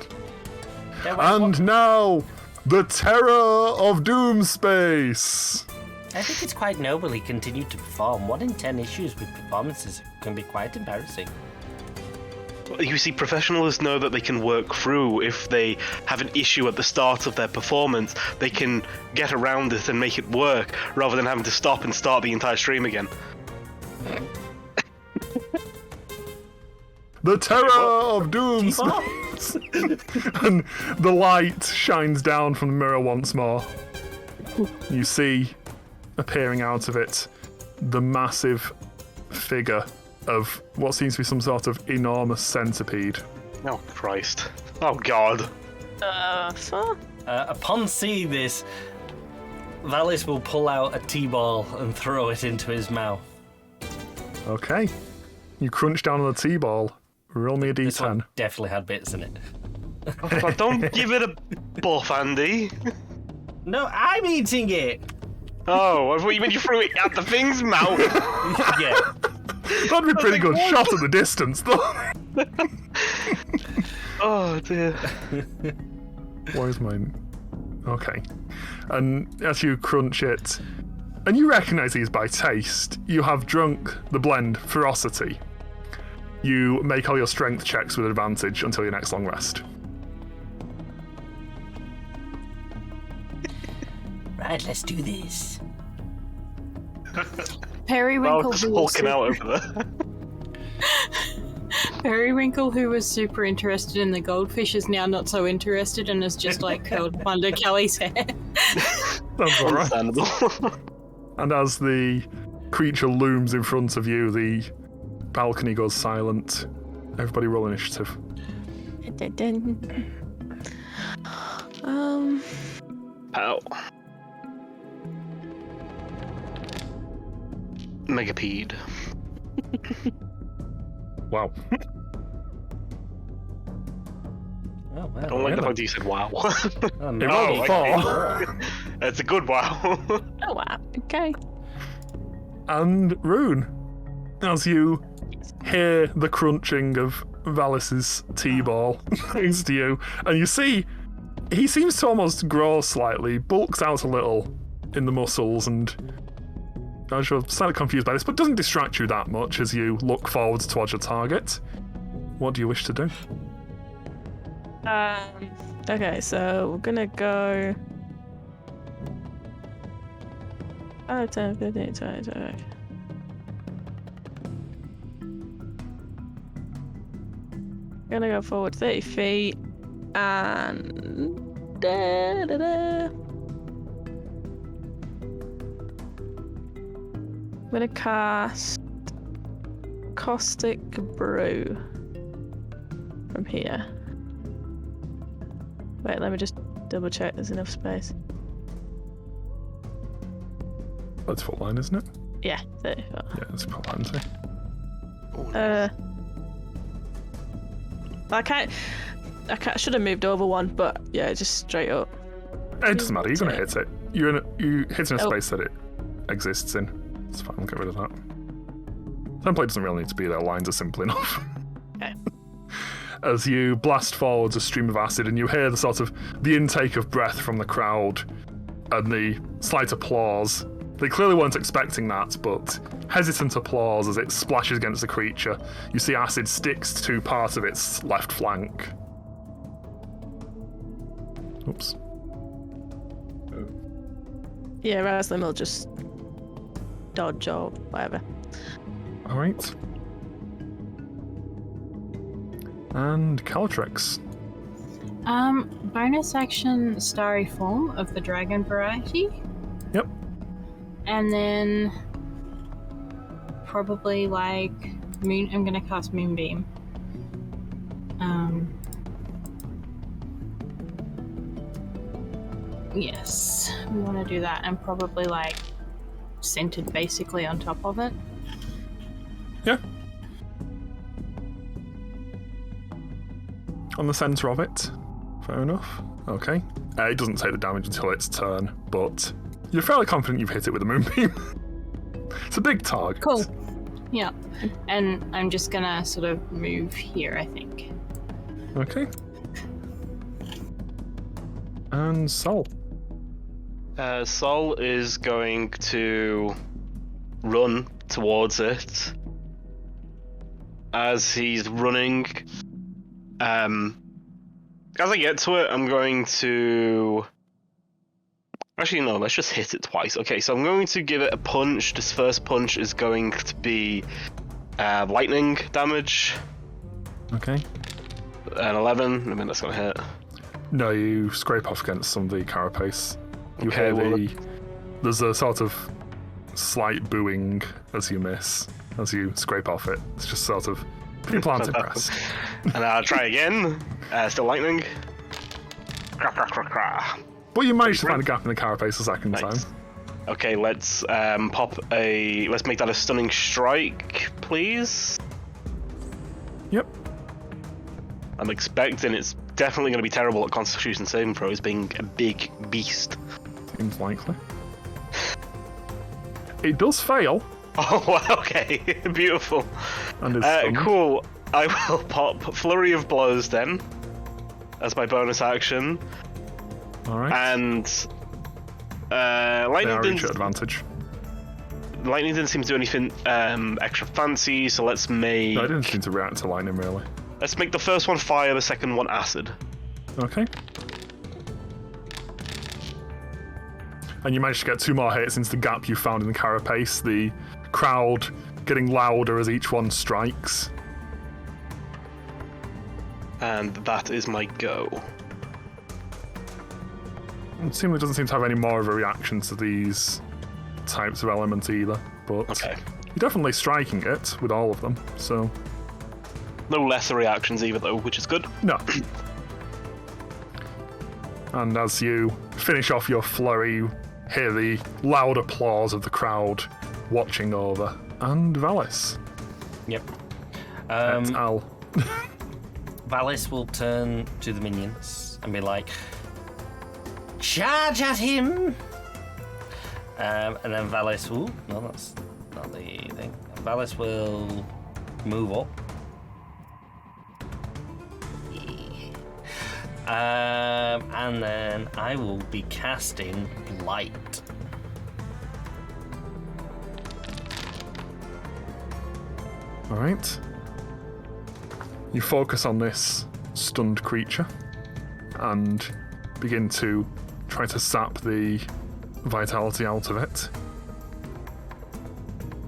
and now, the terror of Doom Space! I think it's quite noble he continued to perform. 1 in 10 issues with performances can be quite embarrassing. You see, professionals know that they can work through if they have an issue at the start of their performance. They can get around it and make it work, rather than having to stop and start the entire stream again. The terror of Doom Space! And the light shines down from the mirror once more. You see, appearing out of it, the massive figure of what seems to be some sort of enormous centipede. Oh, Christ. Oh, God. Upon seeing this, Valis will pull out a T-ball and throw it into his mouth. Okay. You crunch down on the T-ball. Roll me a This one d10. definitely had bits in it. Oh, don't give it a buff, Andy. No, I'm eating it! Oh, I thought you meant you threw it at the thing's mouth. Yeah. That'd be a pretty good shot at the distance, though. Oh, dear. Where's mine? Okay. And as you crunch it, and you recognise these by taste, you have drunk the blend Ferocity. You make all your strength checks with advantage until your next long rest. Right, let's do this. Periwinkle, Just who was hulking out over there. Periwinkle, who was super interested in the goldfish, is now not so interested and is just like curled up under Kelly's hair. That's all right. Understandable. And as the creature looms in front of you, the balcony goes silent. Everybody roll initiative. Ow. Megapede. Wow. Oh, wow. I don't like the fact that you said wow. Oh, It rolled a 4. It's a good wow. Oh wow. Okay. And Rune, as you hear the crunching of Valis's T-ball next to you, and you see he seems to almost grow slightly, bulks out a little in the muscles, and as you're slightly confused by this, but doesn't distract you that much as you look forwards towards your target. What do you wish to do? Okay, so we're gonna go 5, 10, 15, 20, 20. Gonna go forward 30 feet and I'm gonna cast Caustic Brew from here. Wait, let me just double check there's enough space. That's full line, isn't it? Yeah, 30 foot. Yeah, it's full line too. I should have moved over one, but yeah, just straight up. It doesn't matter, you're going to hit it. You hit in a Oh. space that it exists in. It's fine, I'll get rid of that. Template doesn't really need to be there, lines are simple enough. Okay. As you blast forwards a stream of acid and you hear the sort of the intake of breath from the crowd and the slight applause They clearly weren't expecting that, but hesitant applause as it splashes against the creature. You see acid sticks to part of its left flank. Oops. Yeah, Raslim will just dodge or whatever. All right. And Caltrix. Bonus action starry form of the dragon variety. Yep. And then probably like moon. I'm gonna cast Moonbeam. Yes, we want to do that, and probably like centered basically on top of it. Yeah. On the centre of it. Fair enough. Okay. It doesn't take the damage until its turn, but you're fairly confident you've hit it with a moonbeam. It's a big target. Cool. Yeah. And I'm just gonna sort of move here, I think. Okay. And Sol. Sol is going to run towards it. As he's running, as I get to it, I'm going to... Actually, no, let's just hit it twice. Okay, so I'm going to give it a punch. This first punch is going to be lightning damage. Okay. An 11. I mean, that's going to hit. No, you scrape off against some of the carapace. You Okay, hear well, there's a sort of slight booing as you miss, as you scrape off it. It's just sort of, people aren't impressed. And I'll try again. Still lightning. Cra, cra, cra, cra. But you managed to find a gap in the carapace the second Nice. time. Okay, let's let's make that a stunning strike, please. Yep. I'm expecting it's definitely going to be terrible at Constitution saving throws, being a big beast. Seems likely. It does fail. Oh, okay, beautiful. And is stunned. Cool. I will pop Flurry of Blows then, as my bonus action. All right. And They lightning are each at didn't, advantage. lightning didn't seem to do anything extra fancy, so let's make No, I didn't seem to react to lightning really. let's make the first one fire, the second one acid. Okay. And you managed to get 2 more hits into the gap you found in the carapace. The crowd getting louder as each one strikes. And that is my go. It seemingly doesn't seem to have any more of a reaction to these types of element either, but Okay. you're definitely striking it with all of them, so No lesser reactions either, though, which is good. no. And as you finish off your flurry, you hear the loud applause of the crowd watching over. And Valis. Yep. It's Al. Valis will turn to the minions and be like, "Charge at him!" And then Valis, ooh, no, that's not the thing. Valis will move up. And then I will be casting Light. Alright. You focus on this stunned creature and begin to try to sap the vitality out of it.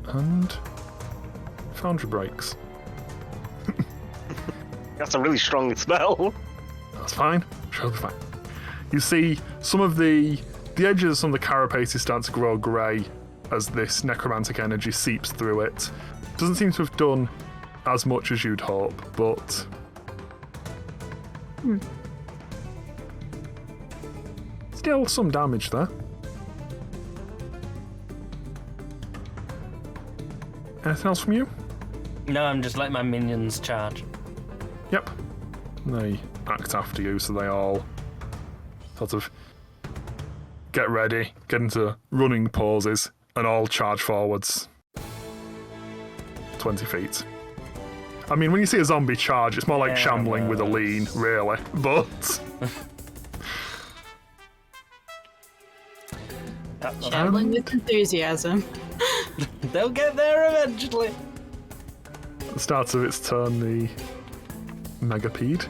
And Foundry breaks. That's a really strong spell. That's fine. Sure, it'll be fine. You see some of the edges of some of the carapaces start to grow grey as this necromantic energy seeps through it. Doesn't seem to have done as much as you'd hope, but still some damage there. Anything else from you? No, I'm just letting my minions charge. Yep. They act after you, so they all sort of get ready, get into running poses, and all charge forwards. 20 feet. I mean, when you see a zombie charge, it's more like Yeah, shambling with a lean, really. But Shambling with enthusiasm. They'll get there eventually. At the start of its turn, the Megapede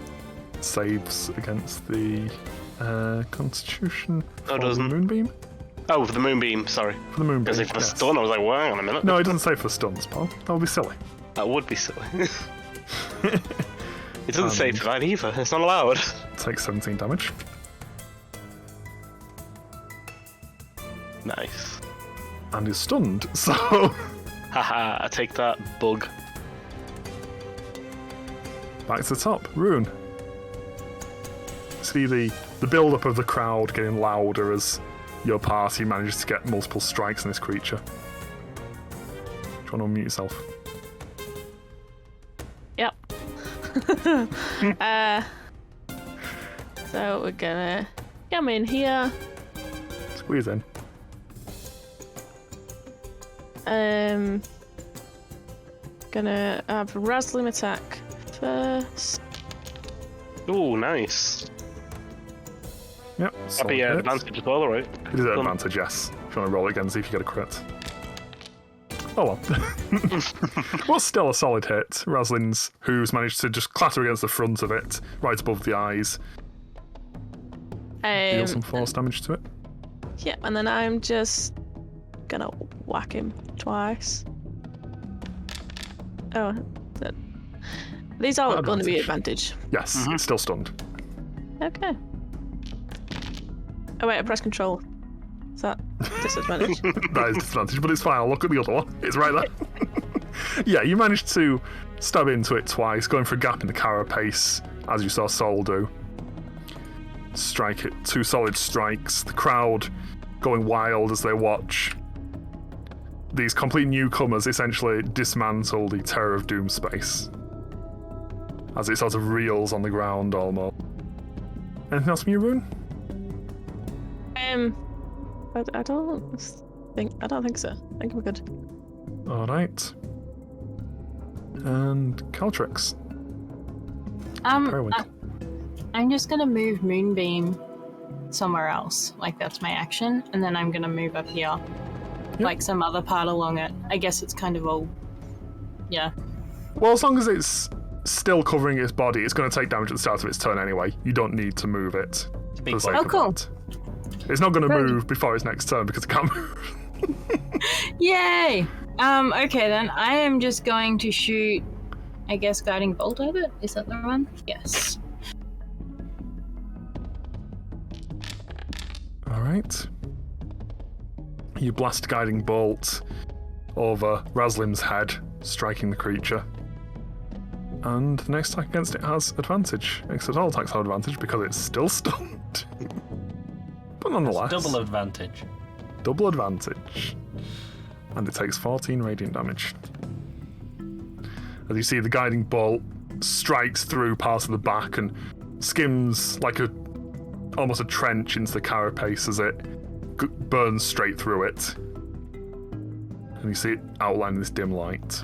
saves against the Constitution for the Moonbeam. Oh, for the Moonbeam, sorry. For the Moonbeam, Because if for yes. stun, I was like, well, hang on a minute. No, it doesn't say for stuns, Paul. That would be silly. That would be silly. It doesn't say for that either. It's not allowed. Takes 17 damage. Nice. And is stunned, so... Haha, I take that, bug. Back to the top. Rune. See the build-up of the crowd getting louder as your party manages to get multiple strikes on this creature. Do you want to unmute yourself? Yep. So we're gonna come in here. Squeeze in. Gonna have Raslim attack first. Ooh, nice. Yep. That'd solid be hit. advantage as well, right? It is an advantage, yes. If you want to roll it again, see if you get a crit. Oh well. Well, still a solid hit. Raslin's who's managed to just clatter against the front of it, right above the eyes. Deal some force damage to it. Yeah, and then I'm just gonna whack him twice. Oh, these are going to be advantage. Yes, it's still stunned. Okay. Oh wait, I press control. Is that disadvantage? That is disadvantage, but it's fine. I'll look at the other one. It's right there. Yeah, you managed to stab into it twice, going for a gap in the carapace, as you saw Sol do. Strike it. 2 solid strikes. The crowd going wild as they watch these complete newcomers essentially dismantle the Terror of Doom space. As it sort of reels on the ground almost. Anything else from you, Rune? I don't think so. I think we're good. Alright. And Caltrix. I'm just gonna move Moonbeam somewhere else. Like, that's my action, and then I'm gonna move up here. Yep. Like some other part along it. I guess it's kind of all... Yeah. Well, as long as it's still covering its body, it's going to take damage at the start of its turn anyway. You don't need to move it. For the sake of cool. that. It's not going to move before its next turn because it can't move. Yay! Okay then, I am just going to shoot, I guess, Guiding Bolt at it? Is that the one? Yes. Alright. You blast Guiding Bolt over Raslim's head, striking the creature. And the next attack against it has advantage. Except all attacks have advantage because it's still stunned. But nonetheless. Double advantage. Double advantage. And it takes 14 radiant damage. As you see, the Guiding Bolt strikes through part of the back and skims like almost a trench into the carapace as it burns straight through it. And you see it outlined in this dim light.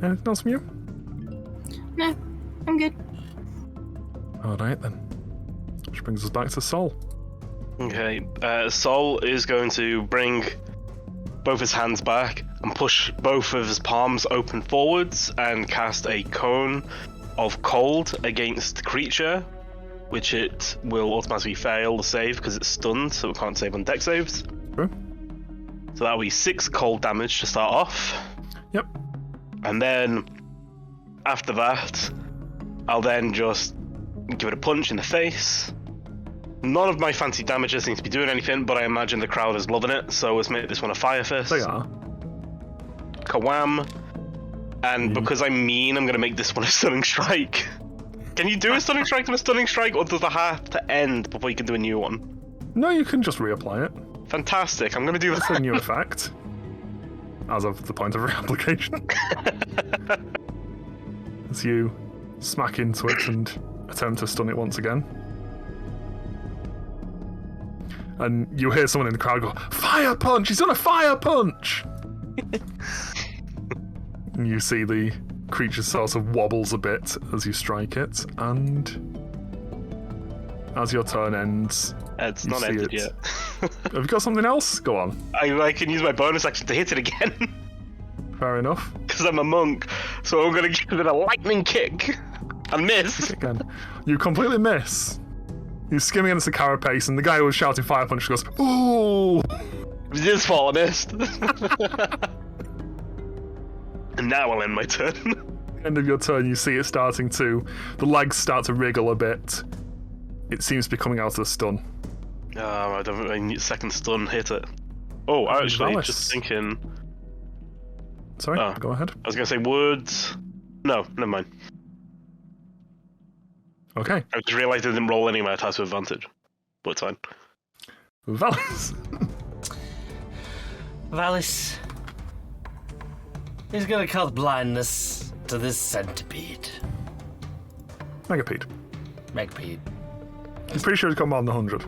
Anything else from you? No, I'm good. Alright then. Which brings us back to Sol. Okay, Sol is going to bring both his hands back and push both of his palms open forwards and cast a cone of cold against the creature, which it will automatically fail the save because it's stunned, so it can't save on dex saves. True. So that'll be 6 cold damage to start off. Yep. And then, after that, I'll then just give it a punch in the face. None of my fancy damages seem to be doing anything, but I imagine the crowd is loving it, so let's make this one a fire fist. They are. Kawam. And because I'm mean, I'm going to make this one a stunning strike. Can you do a stunning strike and a stunning strike, or does it have to end before you can do a new one? No, you can just reapply it. Fantastic, I'm going to do that. It's a new effect. As of the point of reapplication. As you smack into it and attempt to stun it once again. And you hear someone in the crowd go, "Fire punch! He's done a fire punch!" And you see the creature sort of wobbles a bit as you strike it, and as your turn ends, It's You not see ended it. yet. Have you got something else? Go on. I can use my bonus action to hit it again. Fair enough. Because I'm a monk, so I'm gonna give it a lightning kick and miss. Again, you completely miss. You skim against the carapace, and the guy who was shouting fire punch goes, "Ooh!" It was his fault I missed. And now I'll end my turn. End of your turn, you see it starting to. The legs start to wriggle a bit. It seems to be coming out of the stun. I don't. I need second stun hit it. Oh, actually, Valis. just thinking. Sorry, Oh. go ahead. I was gonna say words. No, never mind. Okay, I just realised I didn't roll any of my attacks with advantage, but it's fine. Valis. Valis is going to cause blindness to this centipede. Megapede. Megapede. I'm pretty sure it's got more than 100.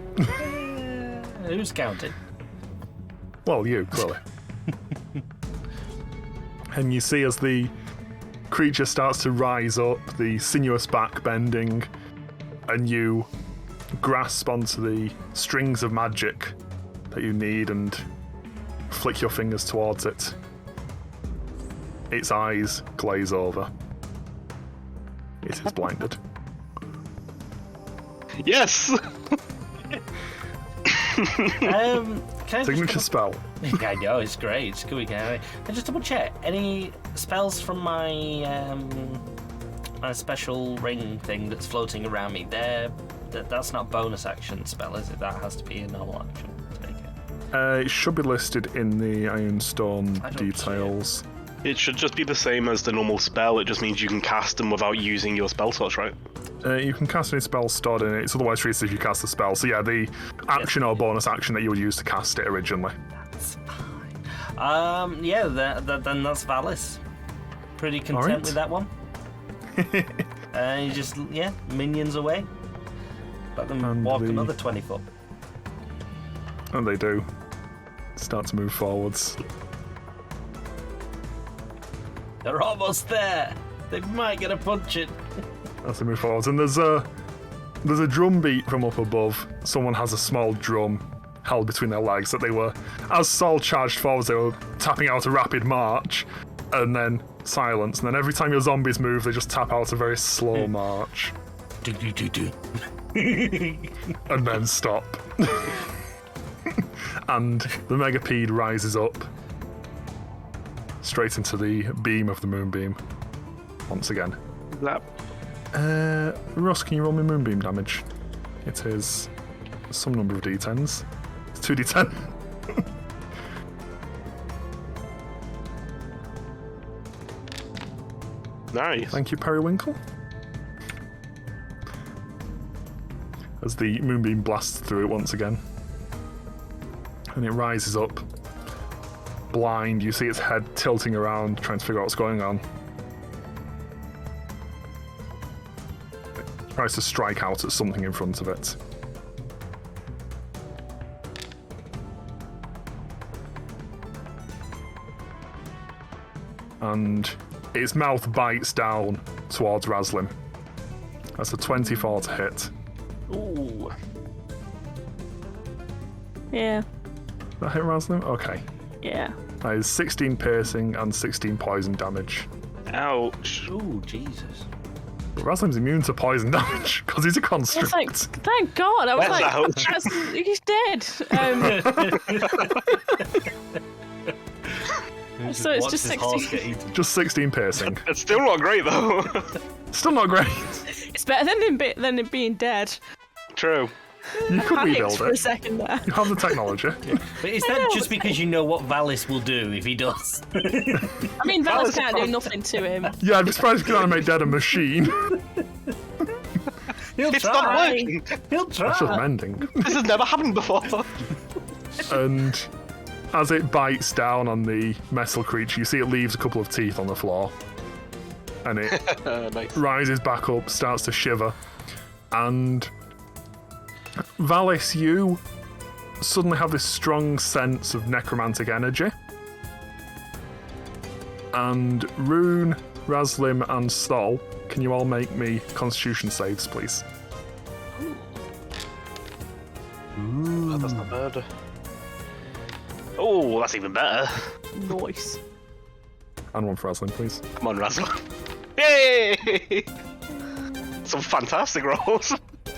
Who's counting? Well, you, clearly. And you see as the creature starts to rise up, the sinuous back bending, and you grasp onto the strings of magic that you need and flick your fingers towards it. Its eyes glaze over. It is blinded. Yes. Can I just Signature spell. I know, it's great. It's good. Can I just double check? Any spells from my my special ring thing that's floating around me? That's not bonus action spell, is it? That has to be a normal action. Take it. It should be listed in the Ironstone I don't see details. It should just be the same as the normal spell. It just means you can cast them without using your spell slots, right? You can cast any spell stored in it. It's otherwise treated if you cast a spell. So yeah, the action or bonus action that you would use to cast it originally. That's fine. Yeah, then that's Valis. Pretty content Alright. with that one. You just, minions away. Let them And walk the- another 20 foot. And they do. Start to move forwards. They're almost there. They might get a punch it. As they move forwards. And there's a drum beat from up above. Someone has a small drum held between their legs that they were, as Saul charged forwards, they were tapping out a rapid march and then silence. And then every time your zombies move, they just tap out a very slow march. And then stop. And the megapede rises up straight into the beam of the moonbeam once again. That Ross, can you roll me moonbeam damage? It is some number of d10s. It's 2d10. nice. Thank you, Periwinkle. As the moonbeam blasts through it once again. And it rises up. Blind, you see its head tilting around, trying to figure out what's going on. It tries to strike out at something in front of it. And its mouth bites down towards Razlim. That's a 24 to hit. Ooh. Yeah. That hit Razlim? Okay. Yeah. That is 16 piercing and 16 poison damage. Ouch. Ooh, Jesus. But Razlim's immune to poison damage because he's a I was construct. like, thank God. I was That's like, ouch. he's dead. So it's Watch just this horse 16. get eaten. Just 16 piercing. It's still not great though. Still not great. It's better than it being dead. True. You could Panicked rebuild for a it. second there. You have the technology. But is that just because you know what Valis will do if he does? I mean, Valis can't do nothing to him. Yeah, I'm surprised you can animate dead a machine. He'll It's try. not working. He'll That's just try. mending. This has never happened before. And as it bites down on the metal creature, you see it leaves a couple of teeth on the floor. And it Nice. rises back up, starts to shiver. And Valis, you suddenly have this strong sense of necromantic energy. And Rune, Razlim, and Sol, can you all make me constitution saves, please? Oh, that's not bad. Oh, that's even better. Nice. And one for Aslan, please. Come on, Razzle. Yay! Some fantastic rolls.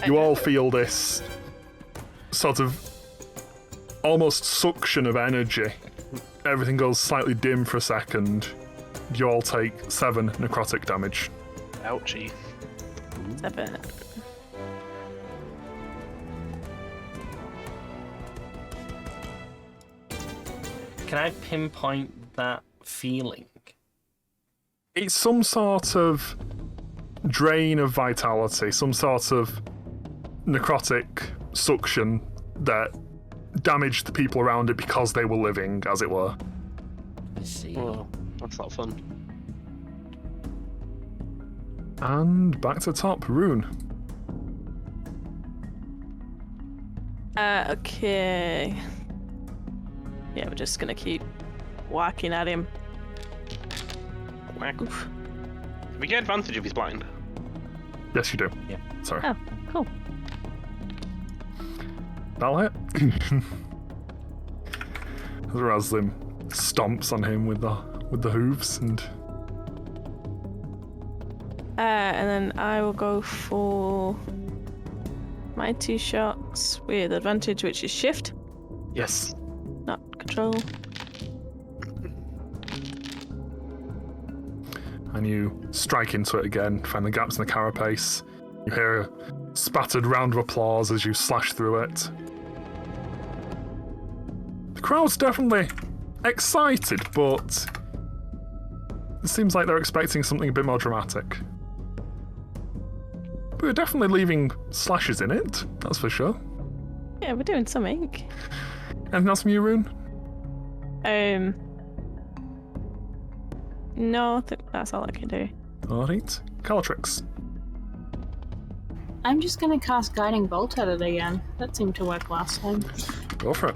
You all feel this sort of almost suction of energy. Everything goes slightly dim for a second. You all take 7 necrotic damage. Ouchie. 7. Can I pinpoint that feeling? It's some sort of drain of vitality, some sort of necrotic suction that damaged the people around it because they were living, as it were. Let's see. Oh, that's not fun. And back to the top, Rune. Okay. Yeah, we're just gonna keep whacking at him. Whack. Oof. We get advantage if he's blind. Yes, you do. Yeah. Sorry. Oh, cool. That'll hit. Razlim stomps on him with the hooves And then I will go for my 2 shots with advantage, which is shift, yes. not control. And you strike into it again, find the gaps in the carapace. You hear a spattered round of applause as you slash through it. The crowd's definitely excited, but it seems like they're expecting something a bit more dramatic. But we're definitely leaving slashes in it, that's for sure. Yeah, we're doing something. Anything else from you, Rune? No, I think that's all I can do. Alright. Calatrix. I'm just gonna cast Guiding Bolt at it again. That seemed to work last time. Go for it.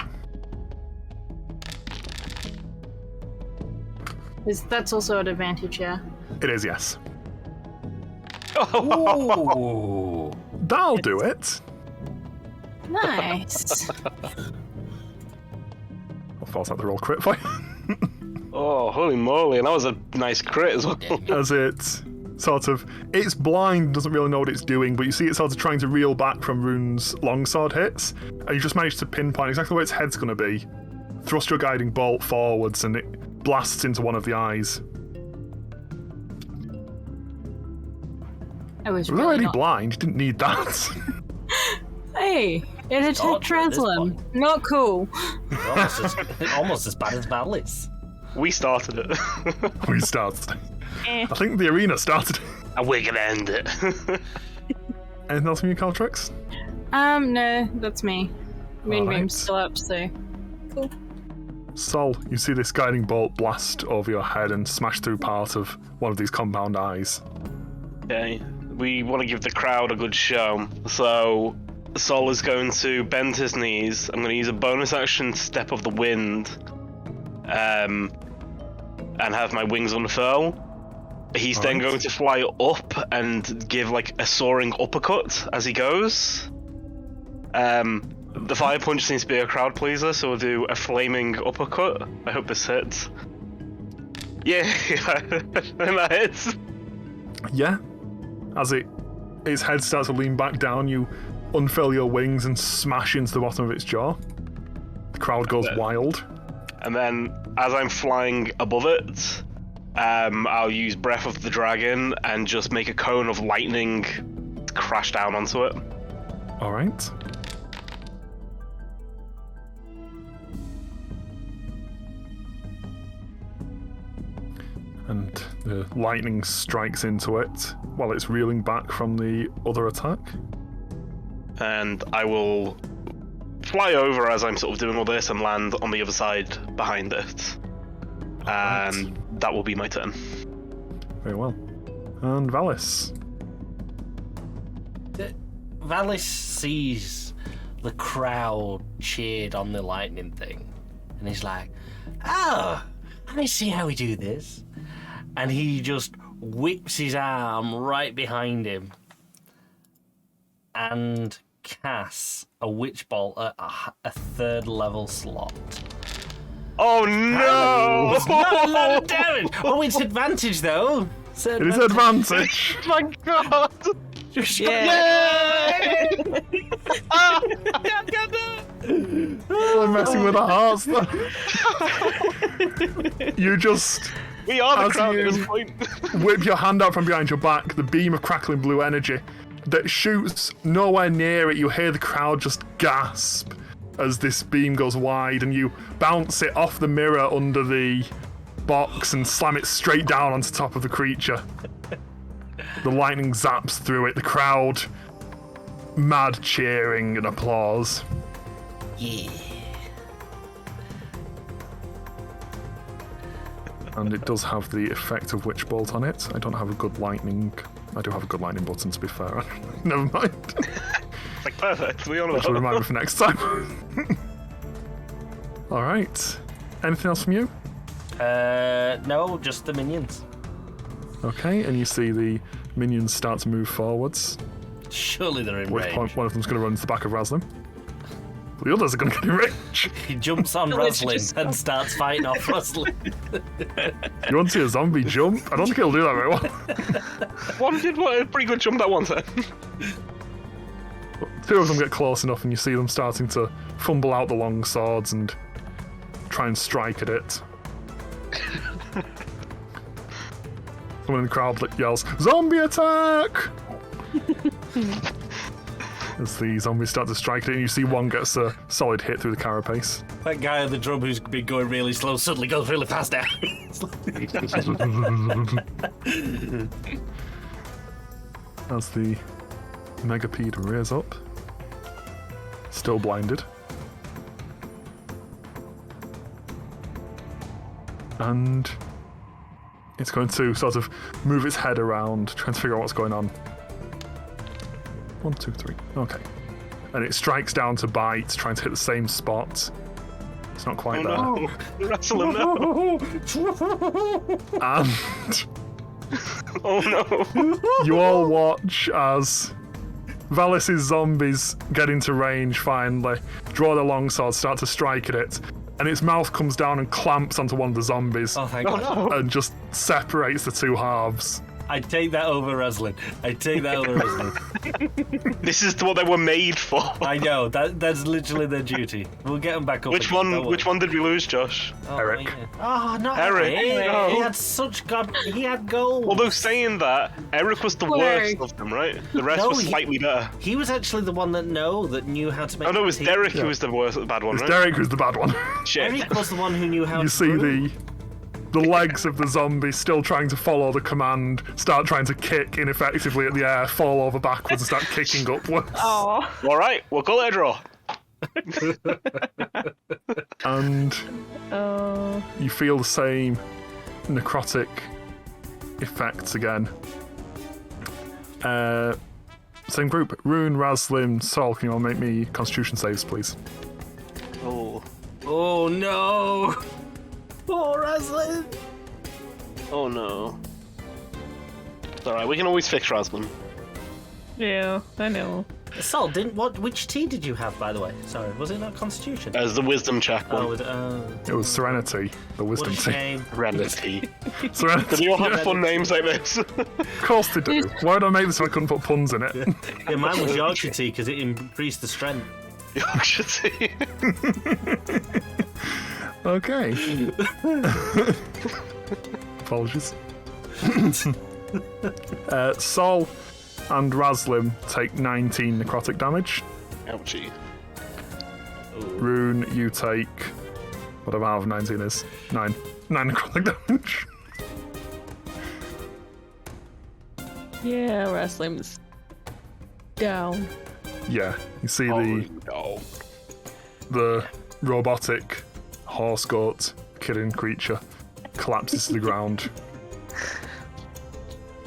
That's also an advantage, yeah. It is, yes. Ooh. That'll do it. Nice. I'll force out the roll crit for you. Oh, holy moly, and that was a nice crit as well. As it sort of... It's blind, doesn't really know what it's doing, but you see it sort of trying to reel back from Rune's longsword hits, and you just managed to pinpoint exactly where its head's going to be. Thrust your guiding bolt forwards, and it blasts into one of the eyes. I was You're really already not... blind, you didn't need that. Hey, it attacked torture at this Translin. point. Not cool. Almost as bad as Valis. We started it. We started. I think the arena started. And we're gonna end it. Anything else from you, Caltrix? No, that's me. Moonbeam's Alright. still up, so... Cool. Sol, you see this guiding bolt blast over your head and smash through part of one of these compound eyes. Okay, we want to give the crowd a good show, so Sol is going to bend his knees. I'm going to use a bonus action Step of the Wind, and have my wings unfurl. He's then going to fly up and give like a soaring uppercut as he goes. The fire punch seems to be a crowd pleaser, so we'll do a flaming uppercut. I hope this hits. Yeah, and that hits. Yeah. As its head starts to lean back down, you unfurl your wings and smash into the bottom of its jaw. The crowd goes wild. And then, as I'm flying above it, I'll use Breath of the Dragon and just make a cone of lightning crash down onto it. Alright. And the lightning strikes into it while it's reeling back from the other attack. And I will fly over as I'm sort of doing all this and land on the other side behind it. And that will be my turn. Very well. And Valis. Valis sees the crowd cheered on the lightning thing, and he's like, "Oh, I see how we do this." And he just whips his arm right behind him and casts a Witch Bolt at a 3rd level slot. Oh no! It's not a lot of damage. Oh, it's advantage though. It is advantage. My God! Yeah. I'm messing with the hearts. You just We are the As crowd at you- this point. whip your hand out from behind your back, the beam of crackling blue energy that shoots nowhere near it. You hear the crowd just gasp as this beam goes wide, and you bounce it off the mirror under the box and slam it straight down onto top of the creature. The lightning zaps through it, the crowd mad cheering and applause. Yeah. And it does have the effect of Witch Bolt on it. I don't have a good lightning. I do have a good lightning button, to be fair. Never mind. It's like perfect. We all know Which will remind me for next time. Alright. Anything else from you? No, just the minions. Okay, and you see the minions start to move forwards. Surely they're in At which range. point one of them's going to run to the back of Raslin. The others are going to get in range. He jumps on Let's Roslyn just- and starts fighting off Roslyn. You want to see a zombie jump? I don't think he'll do that very well. One did what a pretty good jump that one time. Two of them get close enough and you see them starting to fumble out the long swords and try and strike at it. Someone in the crowd yells, "Zombie attack!" As the zombies start to strike at it, and you see one gets a solid hit through the carapace. That guy on the drum who's been going really slow suddenly goes really fast now. As the megapede rears up, still blinded. And it's going to sort of move its head around, trying to figure out what's going on. 1, 2, 3. Okay. And it strikes down to bite, trying to hit the same spot. It's not quite there. Oh no! Wrestle him now! And Oh no! you all watch as Valis's zombies get into range finally, draw their long swords, start to strike at it, and its mouth comes down and clamps onto one of the zombies Oh, thank Oh God. no! and just separates the two halves. I take that over Roslyn. I take that over Roslyn. This is what they were made for. I know, that's literally their duty. We'll get them back up. Which again, don't one? worry. Which one did we lose, Josh? Oh, Eric. yeah. Oh, not Eric, Eric. no. He had such he had gold. Although saying that, Eric was the Poor worst Eric. of them, right? The rest No, was he- slightly better. He was actually the one that knew how to make. Oh no, it was tea. Derek Yeah. who was the worst, the bad one, It's right? Derek who's the bad one. Shit. Eric was the one who knew how You to see brew. the legs of the zombie still trying to follow the command, start trying to kick ineffectively at the air, fall over backwards and start kicking upwards. Oh. All right, we'll call it a draw. And Oh. you feel the same necrotic effects again. Same group. Rune, Raslim, Sol, can you all make me constitution saves, please? Oh, Oh no! Poor Roslyn. oh no. It's all right. We can always fix Raspman. Yeah, I know. Sol, which tea did you have, by the way? Sorry, was it not Constitution? As the wisdom check Oh, one. was it, It was Serenity, the what wisdom a tea. shame. Serenity. Serenity. Do they all have fun names like this? Of course they do. Why would I make this if I couldn't put puns in it? Yeah, mine was Yorkshire tea because it increased the strength. Yorkshire tea. Okay. Apologies. Sol and Raslim take 19 necrotic damage. Ouchie. Rune, you take whatever half of 19 is. 9 necrotic damage. Yeah, wrestling's down. Yeah, you see Oh, the the robotic horse goat killing creature collapses to the ground.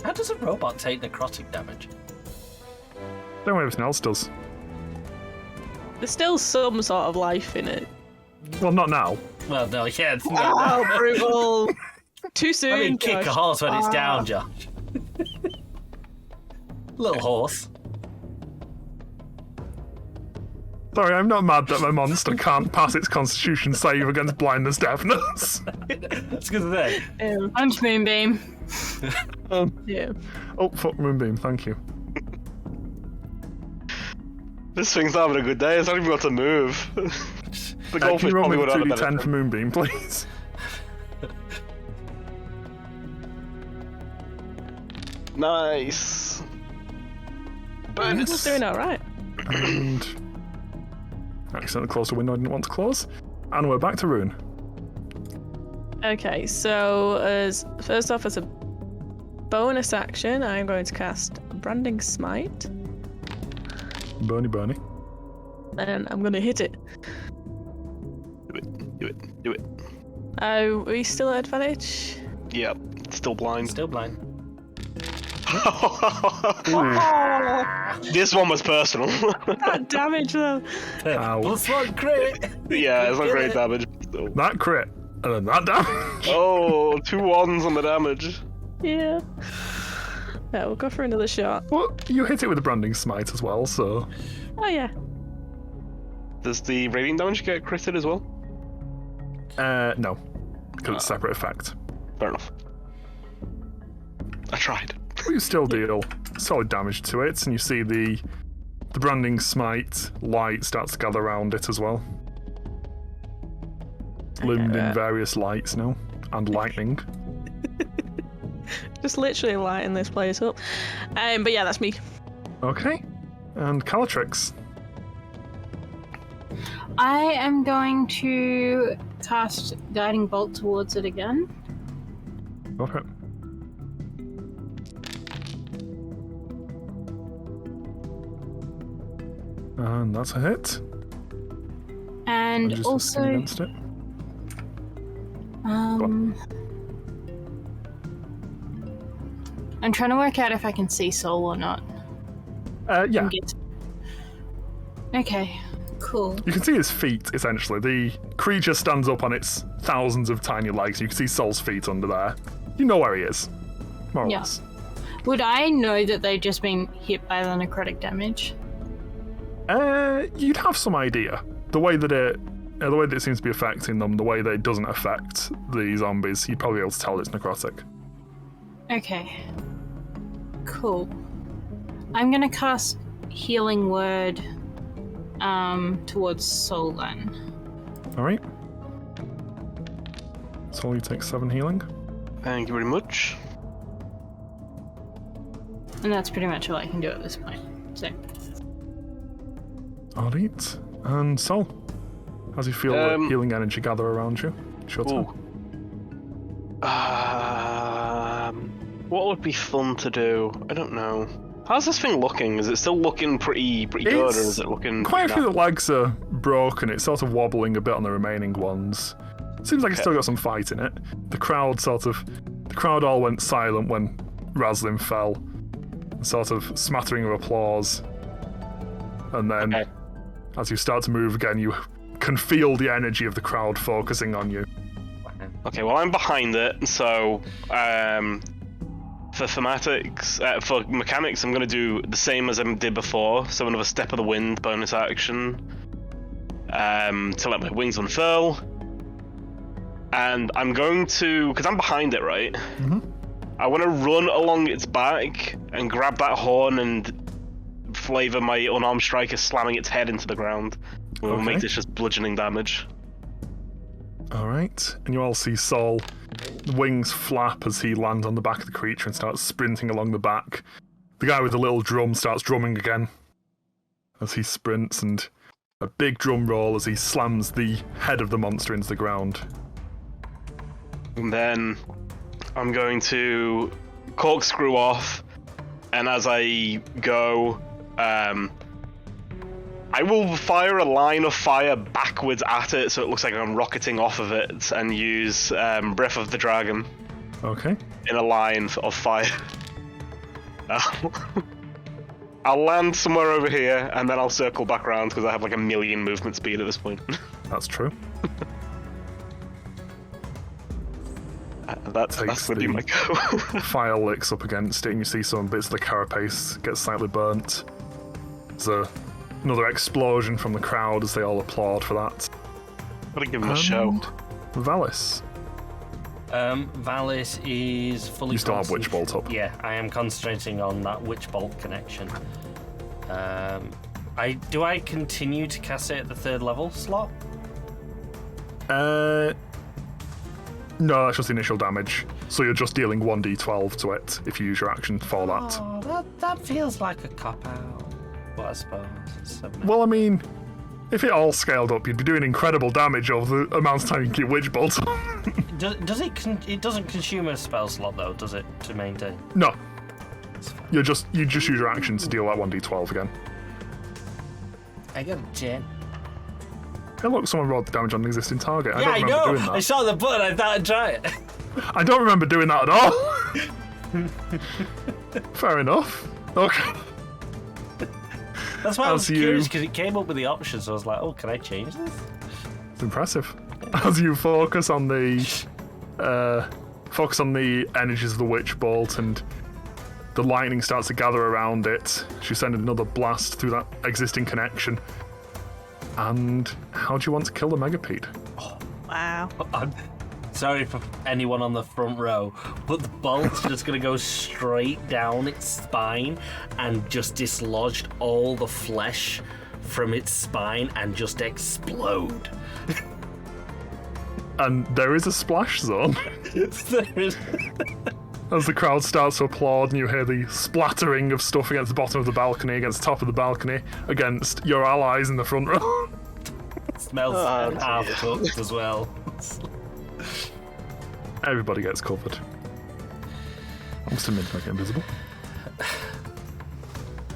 How does a robot take necrotic damage? Don't know what everything else does. There's still some sort of life in it. Well, not now. Well, no, yeah. It's Oh, brutal. Too soon. I mean, kick a Josh. horse when it's down, Josh. Little horse. Sorry, I'm not mad that my monster can't pass its constitution save against blindness deafness. That's good to say. Punch Moonbeam. Yeah. Oh, fuck Moonbeam, thank you. This thing's having a good day. It's not even got to move. The Can goldfish you roll probably me would the have had a 2d10 benefit. for Moonbeam, please? Nice. Bonus. It's doing alright. And accidentally closed a window I didn't want to close. And we're back to Rune. Okay, so as first off, as a bonus action, I'm going to cast Branding Smite, Bernie. and I'm going to hit it. Do it. Are we still at advantage? Yep. Still blind. Still blind. This one was personal. That damage though. Ow. Plus one crit. Yeah, it's not great damage. Still. That crit. And then that damage. Oh, 2 1s on the damage. Yeah. Yeah, we'll go for another shot. Well, you hit it with the Branding Smite as well, so... Oh yeah. Does the radiant damage get critted as well? No. Because it's a separate effect. Fair enough. I tried. But you still deal solid damage to it, and you see the Branding Smite light starts to gather around it as well. Loomed in various lights now, and lightning. Just literally lighting this place up. But yeah, that's me. Okay. And Calatrix. I am going to cast Guiding Bolt towards it again. Go for it. And that's a hit. And Just a also, spin against it. I'm trying to work out if I can see Soul or not. Yeah. Okay, cool. You can see his feet, essentially. The creature stands up on its thousands of tiny legs. You can see Sol's feet under there. You know where he is. More or Yeah. less. Would I know that they've just been hit by the necrotic damage? You'd have some idea. The way that it seems to be affecting them, the way that it doesn't affect the zombies, you'd probably be able to tell it's necrotic. Okay. Cool. I'm gonna cast Healing Word towards Soul then. Alright. Sol, you take 7 healing. Thank you very much. And that's pretty much all I can do at this point. So Alright. And Sol, how do you feel the healing energy gather around you? It's your turn. What would be fun to do? I don't know. How's this thing looking? Is it still looking pretty good, or is it looking... Quite a few of the legs are broken. It's sort of wobbling a bit on the remaining ones. Seems like it's still got some fight in it. The crowd all went silent when Raslin fell. Sort of smattering of applause. And then, as you start to move again, you can feel the energy of the crowd focusing on you. Okay, well, I'm behind it, so for thematics, for mechanics, I'm going to do the same as I did before. So another Step of the Wind bonus action to let my wings unfurl. And I'm going to, because I'm behind it, right? Mm-hmm. I want to run along its back and grab that horn and flavor my unarmed striker slamming its head into the ground. We'll make this just bludgeoning damage. Alright, and you all see Sol. The wings flap as he lands on the back of the creature and starts sprinting along the back. The guy with the little drum starts drumming again as he sprints, and a big drum roll as he slams the head of the monster into the ground. And then I'm going to corkscrew off, and as I go, I will fire a line of fire backwards at it so it looks like I'm rocketing off of it, and use Breath of the Dragon Okay. in a line of fire. I'll land somewhere over here, and then I'll circle back around because I have like 1 million movement speed at this point. That's true. That's would be my go. Fire licks up against it, and you see some bits of the carapace get slightly burnt. There's a Another explosion from the crowd as they all applaud for that. Gotta give him a show. Valis. Valis is fully. You still have Witch Bolt up. Yeah, I am concentrating on that Witch Bolt connection. Do I continue to cast it at the 3rd level slot? No, that's just initial damage. So you're just dealing 1d12 to it if you use your action for that. Oh, that feels like a cop-out. But I suppose it's Well, I mean, if it all scaled up, you'd be doing incredible damage over the amount of time you can keep Witch Bolt. Does it? It doesn't consume a spell slot though, does it? To maintain? No. You just use your action to deal that 1d12 again. I got a 10. Hey, look, someone rolled the damage on an existing target. I Yeah, don't I remember know. doing that. I saw the button. I thought I'd try it. I don't remember doing that at all. Fair enough. Okay. That's why I was As you- curious because it came up with the options. So I was like, "Oh, can I change this?" It's impressive. As you focus on the energies of the Witch Bolt and the lightning starts to gather around it, you send another blast through that existing connection. And how do you want to kill the Megapede? Wow. I'm sorry for anyone on the front row, but the bolt's just going to go straight down its spine and just dislodge all the flesh from its spine and just explode. And there is a splash zone. There is- As the crowd starts to applaud and you hear the splattering of stuff against the bottom of the balcony, against the top of the balcony, against your allies in the front row. smells half cooked as well. Everybody gets covered. Almost a minute I get invisible.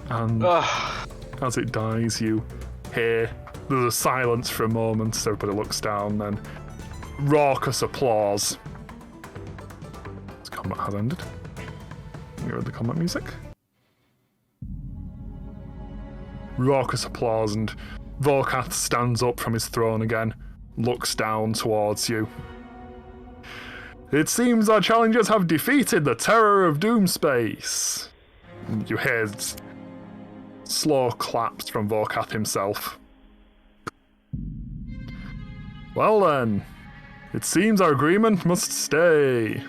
And as it dies, you hear there's a silence for a moment, so everybody looks down, then raucous applause. This combat has ended. Here are the combat music. Raucous applause, and Vorkath stands up from his throne again, looks down towards you. It seems our challengers have defeated the terror of Doomspace. And you hear slow claps from Vorkath himself. Well then, it seems our agreement must stay.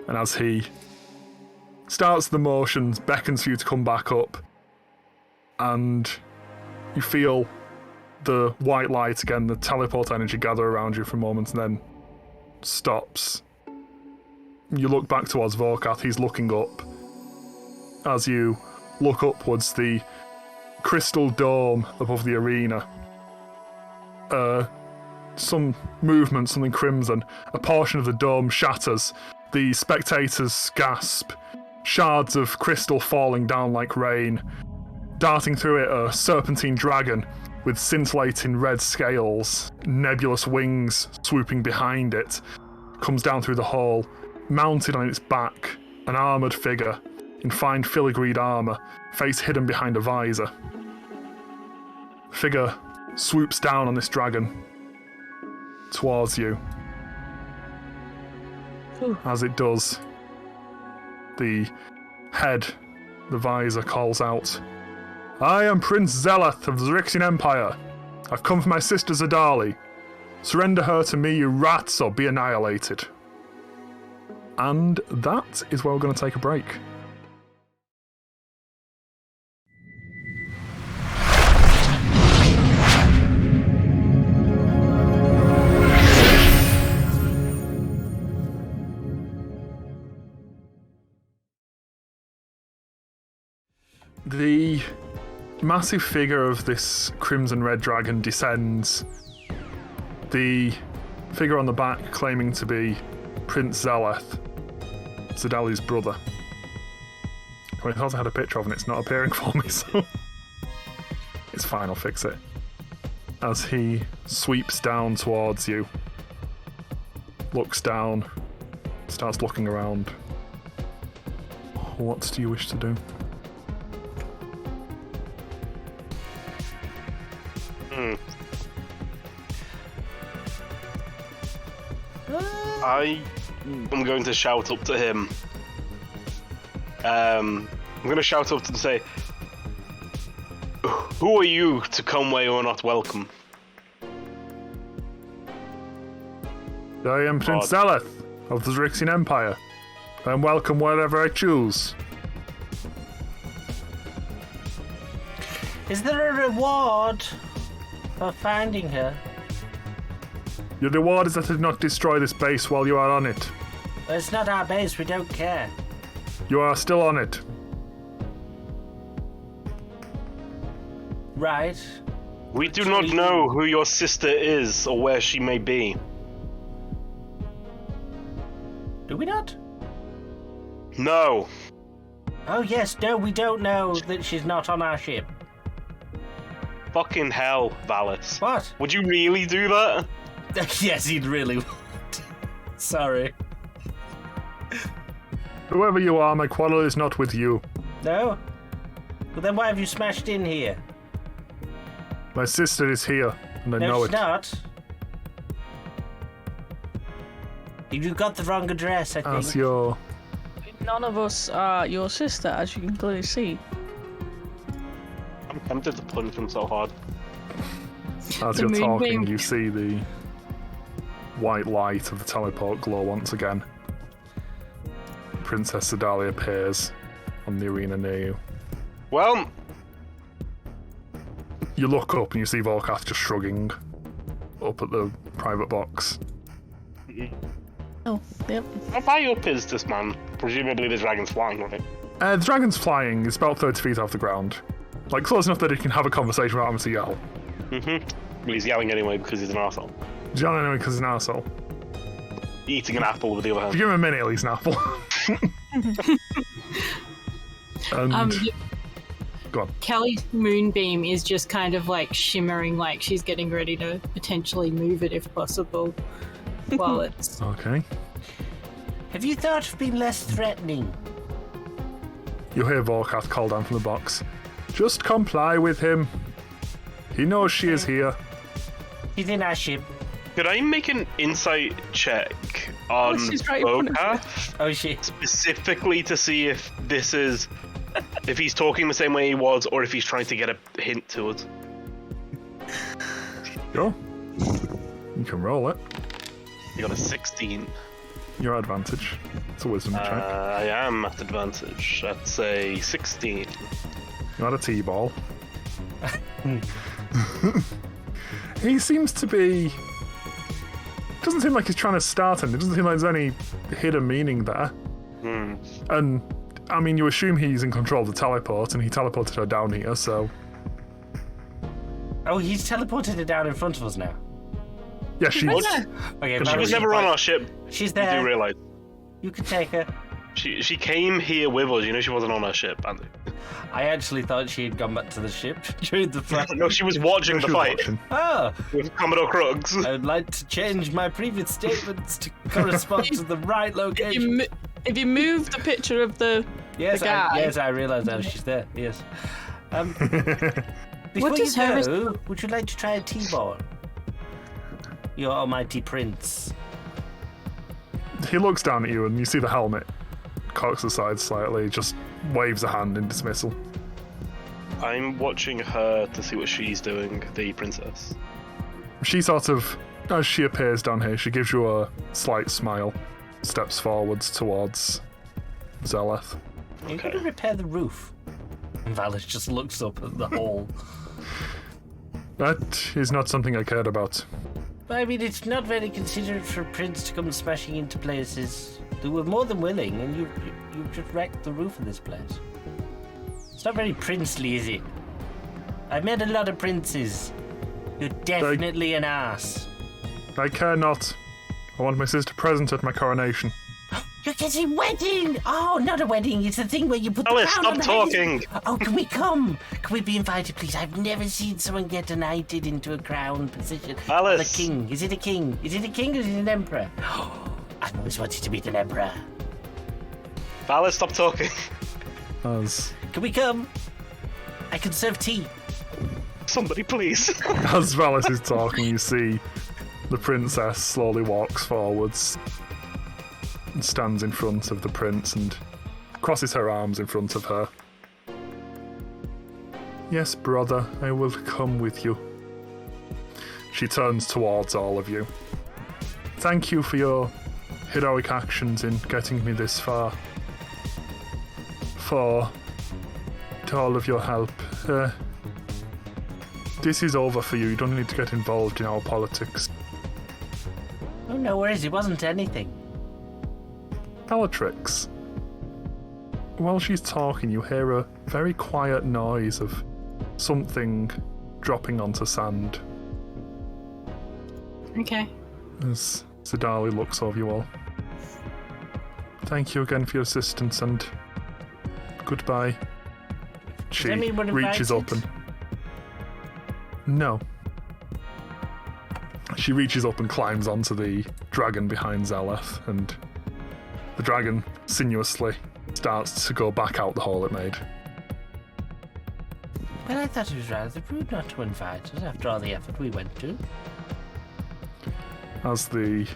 And as he starts the motions, beckons for you to come back up, and you feel the white light again, the teleport energy gather around you for a moment and then stops. You look back towards Vorkath, he's looking up. As you look upwards, the crystal dome above the arena, some movement, something crimson, a portion of the dome shatters, the spectators gasp, shards of crystal falling down like rain. Darting through it, a serpentine dragon with scintillating red scales, nebulous wings swooping behind it, comes down through the hall, mounted on its back, an armoured figure in fine filigreed armour, face hidden behind a visor. The figure swoops down on this dragon towards you. As it does, the head, the visor, calls out, "I am Prince Zeleth of the Xaryxian Empire. I've come for my sister Zadali. Surrender her to me, you rats, or be annihilated." And that is where we're going to take a break. The massive figure of this crimson red dragon descends. The figure on the back claiming to be Prince Zeleth, Zadali's brother. I thought I had a picture of it and it's not appearing for me, so it's fine, I'll fix it. As he sweeps down towards you, looks down, starts looking around. What do you wish to do? I am going to shout up to him. I'm going to shout up to him and say, Who are you to come where you are not welcome? I am Prince Zeleth of the Xaryxian Empire. I am welcome wherever I choose. Is there a reward for finding her? Your reward is that I did not destroy this base while you are on it. Well, it's not our base, we don't care. You are still on it. Right. We do not know who your sister is or where she may be. Do we not? No. Oh yes, no, we don't know that she's not on our ship. Fucking hell, Valis. What? Would you really do that? Yes, he'd really would. Sorry. Whoever you are, my quarrel is not with you. No? Well then why have you smashed in here? My sister is here, and I know she's it. not. You got the wrong address, I think. As your... None of us are your sister, as you can clearly see. I'm tempted to punch him so hard. As The you're talking, moonbeam. you see the white light of the teleport glow once again. Princess Sedalia appears on the arena near you. Well, You look up and you see Volkath just shrugging up at the private box. Oh, yep. how high up is this man? Presumably the dragon's flying, right? The dragon's flying. It's about 30 feet off the ground. Like, close enough that he can have a conversation without having to yell. Well, he's yelling anyway because he's an arsehole. He's yelling anyway because he's an arsehole. Eating an apple with the other If hand. you give him a minute, at least an apple. And... go on. Kelly's moonbeam is just kind of like shimmering, like she's getting ready to potentially move it if possible. While it's Okay. Have you thought of being less threatening? You hear Volkath call down from the box. Just comply with him. He knows she is here. He's in our ship. Could I make an insight check on she's right in front of Volkath? Oh shit. Specifically to see if this is... if he's talking the same way he was, or if he's trying to get a hint to us. Go. You can roll it. You got a 16. Your advantage. It's a wisdom check. I am at advantage. That's a 16. You had a T-ball. He seems to be... doesn't seem like he's trying to start him. It doesn't seem like there's any hidden meaning there. And, I mean, you assume he's in control of the teleport, and he teleported her down here, so... Oh, he's teleported her down in front of us now. Yeah, she... Okay, She Valerie, was never on our ship. She's You there. do realise. You can take her. She came here with us. You know she wasn't on our ship, Andy. I actually thought she had gone back to the ship during the fight. No, she was watching She the was fight watching. Oh, with Commodore Crooks. I would like to change my previous statements to correspond to the right location. If you move the picture of the Yes, guy. I realise now she's there. Yes. Before What you does her- go, would you like to try a T-ball? Your almighty prince. He looks down at you, and you see the helmet cocks aside slightly, just waves a hand in dismissal. I'm watching her to see what she's doing, the princess. She sort of, as she appears down here, she gives you a slight smile, steps forwards towards Zeleth. You're going to repair the roof. And Valis just looks up at the hole. That is not something I cared about. But I mean, it's not very considerate for a prince to come smashing into places. They were more than willing, and you just wrecked the roof of this place. It's not very princely, is it? I've met a lot of princes. You're definitely an ass. I care not. I want my sister present at my coronation. You're getting wedding! Oh, not a wedding. It's the thing where you put the Alice, crown stop on the talking! head. Oh, can we come? Can we be invited, please? I've never seen someone get knighted into a crown position. Alice. The king. Is it a king? Is it a king or is it an emperor? I've always wanted to meet an emperor. Valis, stop talking. As Can we come? I can serve tea. Somebody, please. as Valis is talking, you see the princess slowly walks forwards and stands in front of the prince and crosses her arms in front of her. Yes, brother, I will come with you. She turns towards all of you. Thank you for your heroic actions in getting me this far. To all of your help. This is over for you. You don't need to get involved in our politics. Oh, no worries. It wasn't anything. Bellatrix. While she's talking, you hear a very quiet noise of something dropping onto sand. Okay. As Zidali looks over you all. Thank you again for your assistance and goodbye. She anyone reaches up invited? and... No. She reaches up and climbs onto the dragon behind Zeleth, and the dragon sinuously starts to go back out the hole it made. Well, I thought it was rather rude not to invite us after all the effort we went to. As the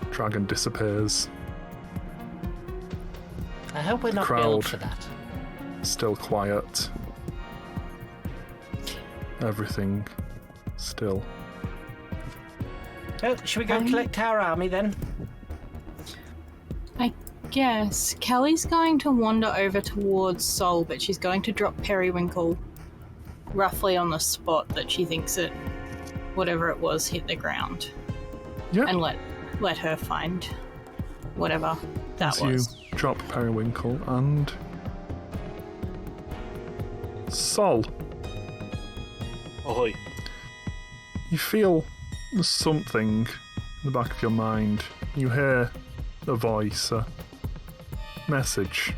dragon disappears, I hope we're not Crowd. billed for that. still quiet. Everything still. Well, should we go collect our army then? I guess Kelly's going to wander over towards Sol, but she's going to drop Periwinkle roughly on the spot that she thinks it, whatever it was, hit the ground. Yeah. And let her find whatever that As was. you drop Periwinkle and Sol. Ahoy. You feel there's something in the back of your mind. You hear a voice, a message.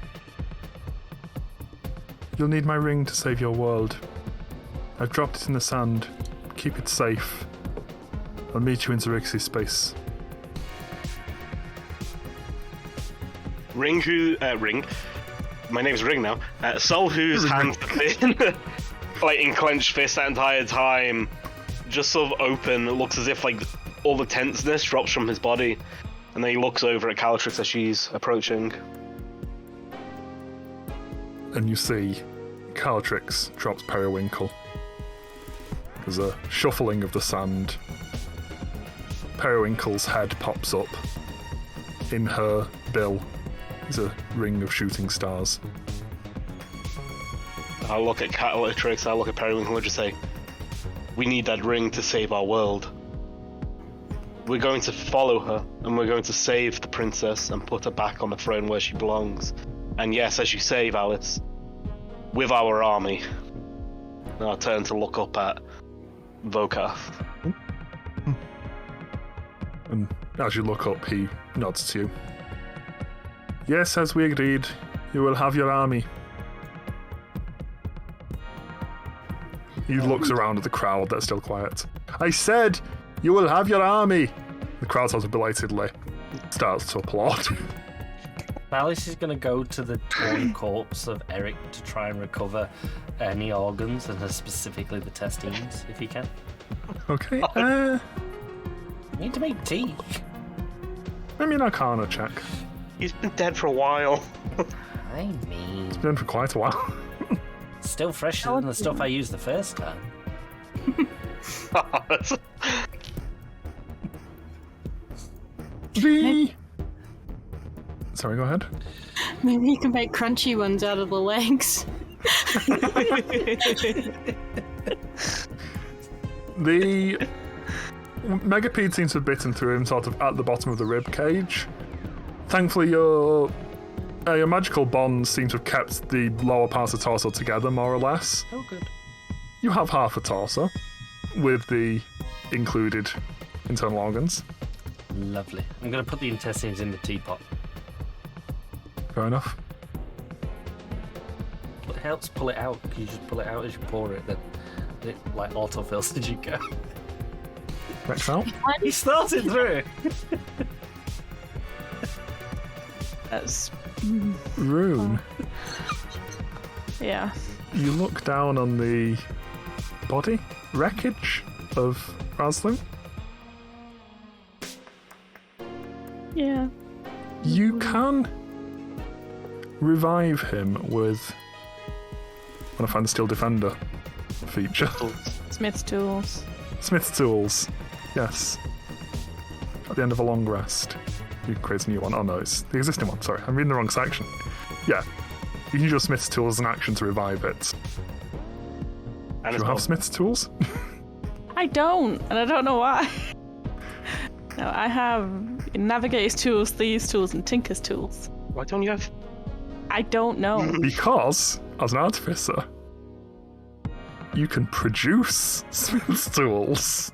You'll need my ring to save your world. I've dropped it in the sand. Keep it safe. I'll meet you in Xaryxis space. Ring. My name's Ring now. Sol, whose hands have been like in clenched fist that entire time, just sort of open. It looks as if like all the tenseness drops from his body, and then he looks over at Calatrix as she's approaching. And you see Calatrix drops Periwinkle. There's a shuffling of the sand. Periwinkle's head pops up. In her bill is a ring of shooting stars. I look at Calatrix, I look at Periwinkle and just say, we need that ring to save our world. We're going to follow her, and we're going to save the princess and put her back on the throne where she belongs. And yes, as you say, Valis, with our army. And I turn to look up at Vokath. And as you look up, he nods to you. Yes, as we agreed, you will have your army. He looks around at the crowd that's still quiet. I said, you will have your army! The crowd sort of belatedly starts to applaud. Valis is going to go to the torn corpse of Eric to try and recover any organs, and specifically the testes, if he can. Okay, We need to make tea. I mean, Arcana check. He's been dead for a while. I mean, It's been for quite a while. still fresher than the stuff I used the first time. Sorry, go ahead. Maybe you can make crunchy ones out of the legs. The Megapede seems to have bitten through him sort of at the bottom of the rib cage. Thankfully, your magical bonds seem to have kept the lower parts of the torso together, more or less. Oh, good. You have half a torso, with the included internal organs. Lovely. I'm going to put the intestines in the teapot. Fair enough. It helps pull it out, because you just pull it out as you pour it, then it like autofills as you go. Next out. He started through! That's Rune, yeah. you look down on the body wreckage of Raslin. Yeah. You can revive him with When I find the Steel Defender feature. Smith's tools. Smith's tools. Yes. At the end of a long rest, you can create a new one. Oh no, it's the existing one. Sorry, I'm reading the wrong section. Yeah. You can use your Smith's tools as an action to revive it. Do you have Smith's tools? I don't, and I don't know why. No, I have Navigator's tools, Thieves' tools, and Tinker's tools. Why don't you have? I don't know. Because, as an artificer, you can produce Smith's tools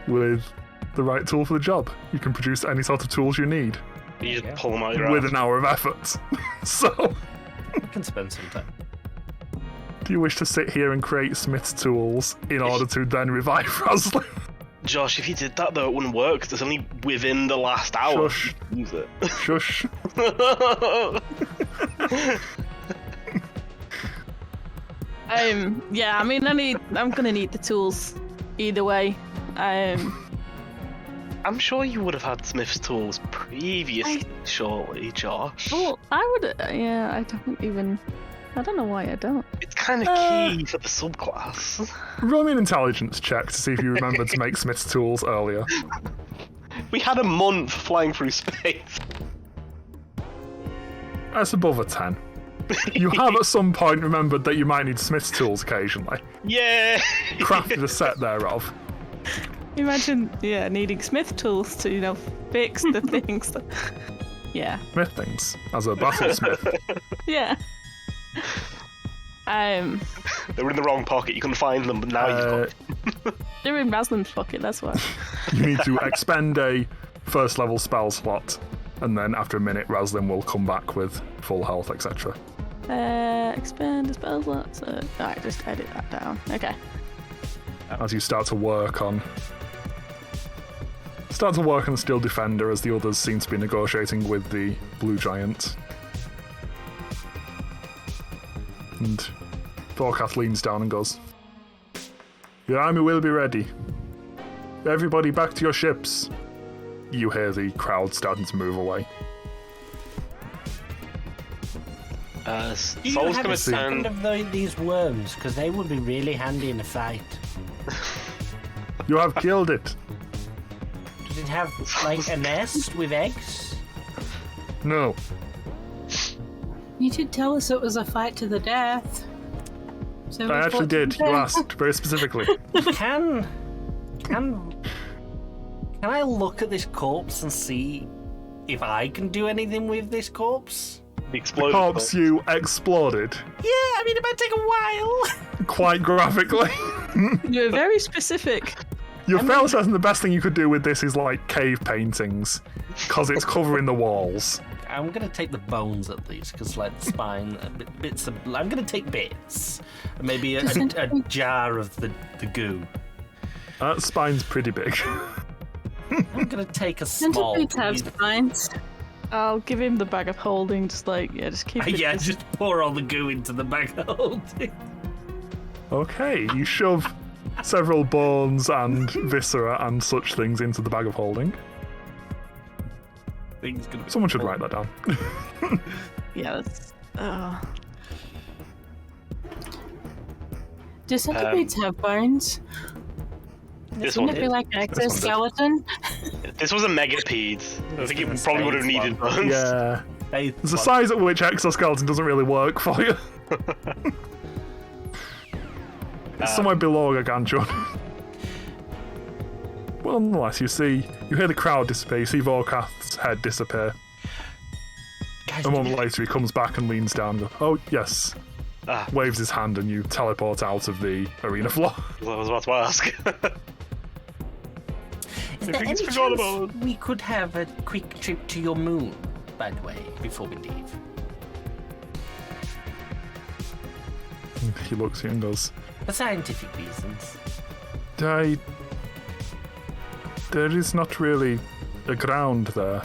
with the right tool for the job. You can produce any sort of tools you need. You just pull them out your with ass. an hour of effort. So, I can spend some time. do you wish to sit here and create Smith's tools in order to then revive Roslyn? Josh, if you did that though, it wouldn't work. 'Cause it's only within the last hour. Shush. Use it. Shush. Yeah, I mean, I'm gonna need the tools either way. I'm sure you would have had Smith's tools previously, surely, Josh. Well, I would. Yeah, I don't know why I don't. It's kind of key for the subclass. Roll me an intelligence check to see if you remembered to make Smith's tools earlier. We had a month flying through space. That's above a 10. You have at some point remembered that you might need Smith's tools occasionally. Yeah. Crafted a set thereof. Imagine, needing Smith tools to, fix the things. Yeah. Smith things. As a battlesmith. Yeah. They were in the wrong pocket. You couldn't find them, but now you've got them. They're in Maslin's pocket, that's why. You need to expend a first level spell slot, and then after a minute, Raslin will come back with full health, etc. Expand the spell slot. So, alright, just edit that down. Okay. As you start to work on the Steel Defender, as the others seem to be negotiating with the Blue Giant. And Thorkath leans down and goes, "Your army will be ready. Everybody back to your ships." You hear the crowd starting to move away. Do you Sol's have gonna a second turn. of these worms? Because they would be really handy in a fight. You have killed it. Does it have, like, a nest with eggs? No. You did tell us it was a fight to the death. So we I actually fought to did. the You death. asked very specifically. Can I look at this corpse and see if I can do anything with this corpse? The exploded Corpse you exploded Yeah, I mean, it might take a while. quite graphically. You're very specific. You're fairly certain the best thing you could do with this is like cave paintings, because it's covering the walls. I'm gonna take the bones at least, because like the spine, bits of. I'm gonna take bits, and maybe a jar of the goo. That spine's pretty big. I'm gonna take a small. Centipedes have spines. I'll give him the bag of holding, just keep it. Yeah, just pour all the goo into the bag of holding. Okay, you shove several bones and viscera and such things into the bag of holding. Thing's gonna be Someone should write that down. Yeah, that's. Do centipedes have bones? This Wouldn't one it be did. like an This one exoskeleton? This was a megapede. I think it probably would have needed bones. Yeah. Hey, There's a size at which exoskeleton doesn't really work for you. It's somewhere below Gargantuan. Well, nonetheless, you hear the crowd disappear, you see Vorkath's head disappear. guys, A moment later, he comes back and leans down and goes, "Oh, yes." Ah. Waves his hand and you teleport out of the arena floor. I was about to ask. Is there any chance we could have a quick trip to your moon, by the way, before we leave? He looks at you and goes, For scientific reasons. There is not really a ground there.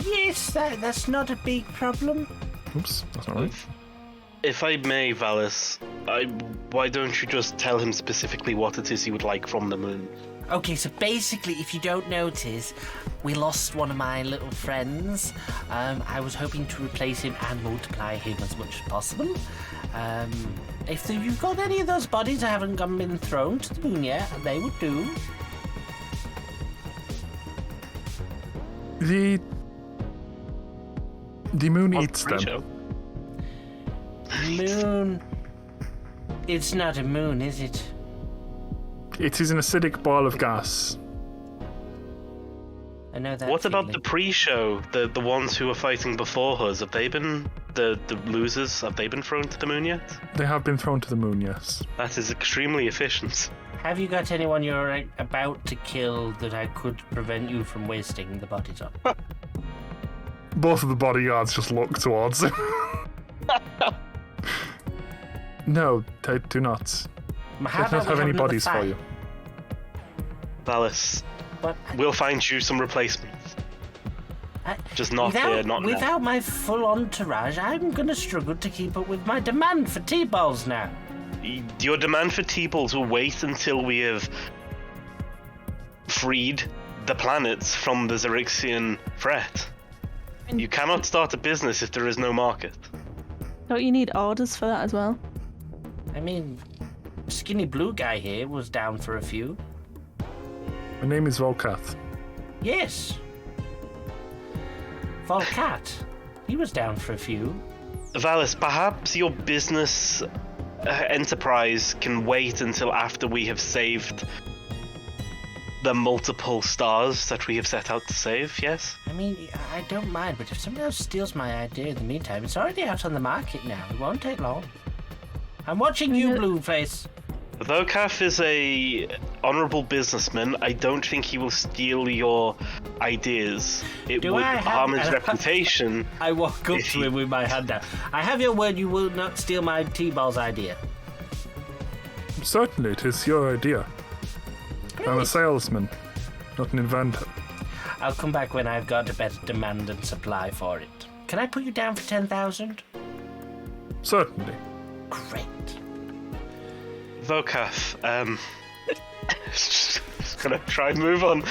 Yes, that's not a big problem. Oops, that's not right. If I may, Valis, why don't you just tell him specifically what it is he would like from the moon? Okay, so basically, if you don't notice, we lost one of my little friends. I was hoping to replace him and multiply him as much as possible. If you've got any of those bodies that haven't been thrown to the moon yet, they would do. The moon eats them. Moon. It's not a moon, is it? It is an acidic ball of gas. I know that. What about feeling. the pre-show? The ones who were fighting before us? Have they been the losers? Have they been thrown to the moon yet? They have been thrown to the moon, yes. That is extremely efficient. Have you got anyone you're about to kill that I could prevent you from wasting the bodies on? Both of the bodyguards just look towards him. No, they do not. How They don't about we have any another bodies for fight? you. Valis, But we'll find you some replacements. Just not here, not now. without my full entourage, I'm gonna struggle to keep up with my demand for T-balls now. Your demand for T-balls will wait until we have freed the planets from the Xaryxian threat. You cannot start a business if there is no market. Don't you need orders for that as well? I mean, skinny blue guy here was down for a few. My name is Volkath. Yes. Volcat. He was down for a few. Valis, perhaps your business enterprise can wait until after we have saved the multiple stars that we have set out to save, yes? I mean, I don't mind, but if someone else steals my idea in the meantime, it's already out on the market now. It won't take long. I'm watching you, Blueface. Though Kath is a honourable businessman, I don't think he will steal your ideas. It Do would I have- harm his reputation. I walk up to him with my hand out. I have your word you will not steal my T-balls idea. Certainly, it is your idea. I'm a salesman, not an inventor. I'll come back when I've got a better demand and supply for it. Can I put you down for 10,000? Certainly. Great. Vokath, just gonna try and move on.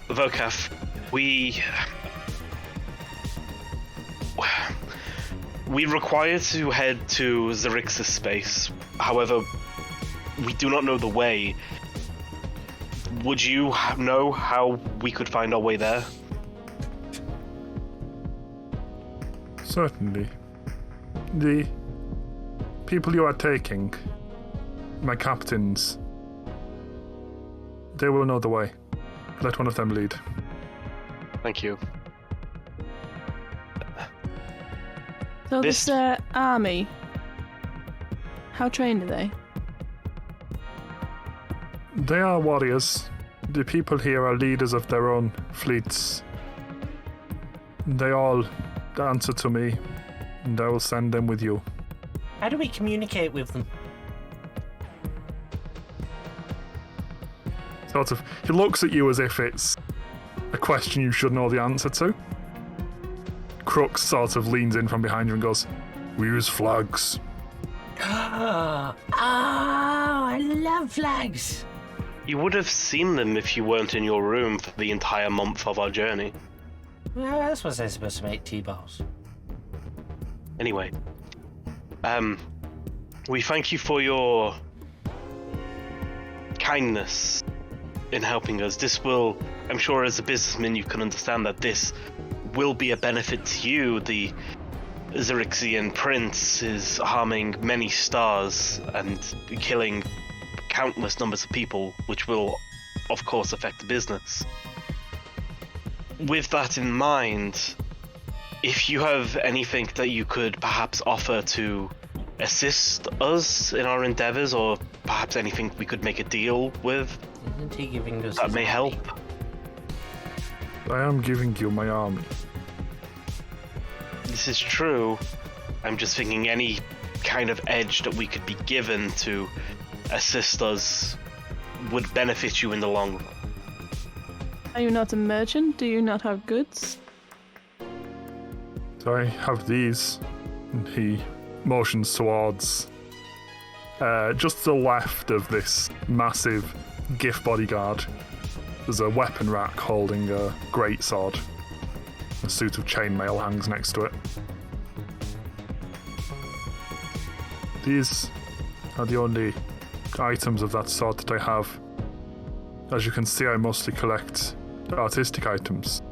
Vokath, we require to head to Xaryxis space. However, we do not know the way. Would you know how we could find our way there? Certainly. The people you are taking, my captains, they will know the way. Let one of them lead. Thank you. So This- this army, how trained are they? They are warriors. The people here are leaders of their own fleets. They all answer to me, and I will send them with you. How do we communicate with them? Sort of, he looks at you as if it's a question you should know the answer to. Crux sort of leans in from behind you and goes, "We use flags." Oh, I love flags. You would have seen them if you weren't in your room for the entire month of our journey. Well, that's what they're supposed to make T-balls. Anyway, we thank you for your kindness in helping us. This will, I'm sure as a businessman you can understand that this will be a benefit to you. The Xaryxian prince is harming many stars and killing countless numbers of people, which will of course affect the business. With that in mind, if you have anything that you could perhaps offer to assist us in our endeavors, or perhaps anything we could make a deal with, Isn't he giving us that his may army? help. I am giving you my army. This is true. I'm just thinking any kind of edge that we could be given to assist us would benefit you in the long run. Are you not a merchant? Do you not have goods? So I have these. And he motions towards just to the left of this massive GIF bodyguard. There's a weapon rack holding a greatsword. A suit of chainmail hangs next to it. These are the only items of that sort that I have. As you can see, I mostly collect artistic items.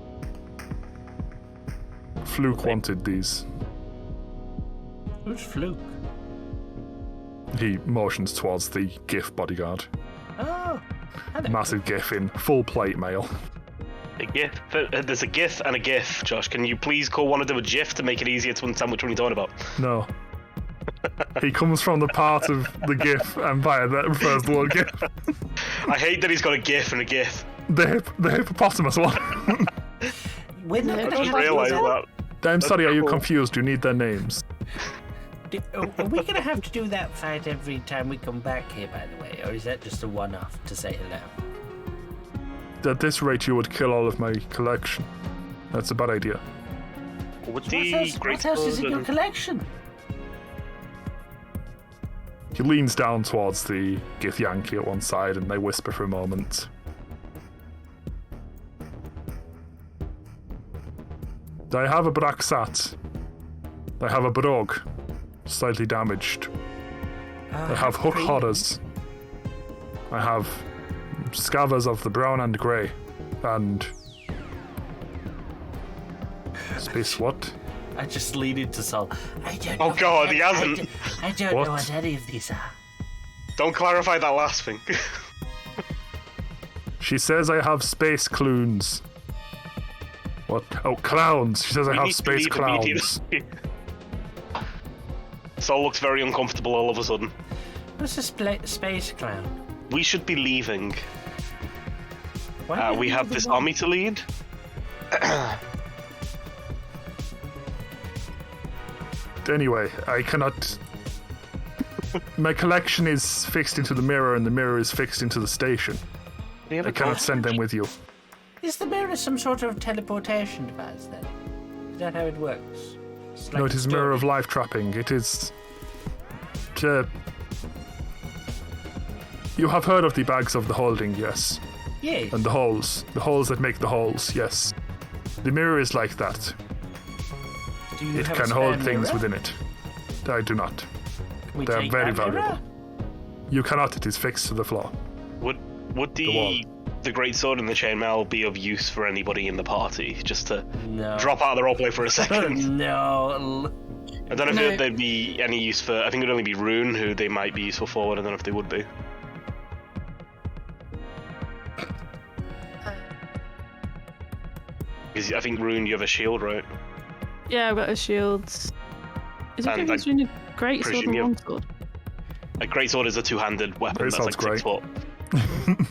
Fluke wanted these. Who's Fluke? He motions towards the GIF bodyguard. Oh, hello. Massive GIF in full plate mail. A GIF. There's a GIF and a GIF, Josh. Can you please call one of them a GIF to make it easier to understand which one you're talking about? No. He comes from the part of the GIF empire that refers to the word GIF. I hate that he's got a GIF and a GIF. The hippopotamus one. We're not I going just to realised that. I'm sorry, are you cool. confused? You need their names. Are we going to have to do that fight every time we come back here, by the way? Or is that just a one-off to say hello? At this rate, you would kill all of my collection. That's a bad idea. With What the else, great what else is in your sword collection? He leans down towards the Gith Yankee at one side and they whisper for a moment. I have a Braxat. I have a Brog, slightly damaged. I have Hook Horrors. I have Scavers of the Brown and Grey. And... Space what? I just lean into Sol. I don't Oh know God, what he hasn't. I don't What? know what any of these are. Don't clarify that last thing. She says I have space cloons. What? Oh, clowns. She says I We have need to space leave clowns. immediately. Sol looks very uncomfortable all of a sudden. What's a space clown? We should be leaving. Why are We you have the this one- army to lead. Anyway, I cannot... My collection is fixed into the mirror and the mirror is fixed into the station. I cannot send them with you. Is the mirror some sort of teleportation device then? Is that how it works? It's No, like it is a mirror of storage- life trapping. It is... You have heard of the bags of the holding, yes. Yes. And the holes. The holes that make the holes, yes. The mirror is like that. Do you It have a can spare hold things mirror? within it. I do not. Can we They are take very that mirror? valuable. You cannot, it is fixed to the floor. Would wall. the great sword and the chainmail be of use for anybody in the party? Just to No. drop out of the roleplay for a second. No. I don't know No. if there'd be any use for. I think it'd only be Rune who they might be useful for. I don't know if they would be. Because I think Rune, you have a shield, right? Yeah, I've got a shield. Is it And different between a great sword presume and you- long sword? A greatsword is a two-handed weapon that's like Greatsword's 6 foot.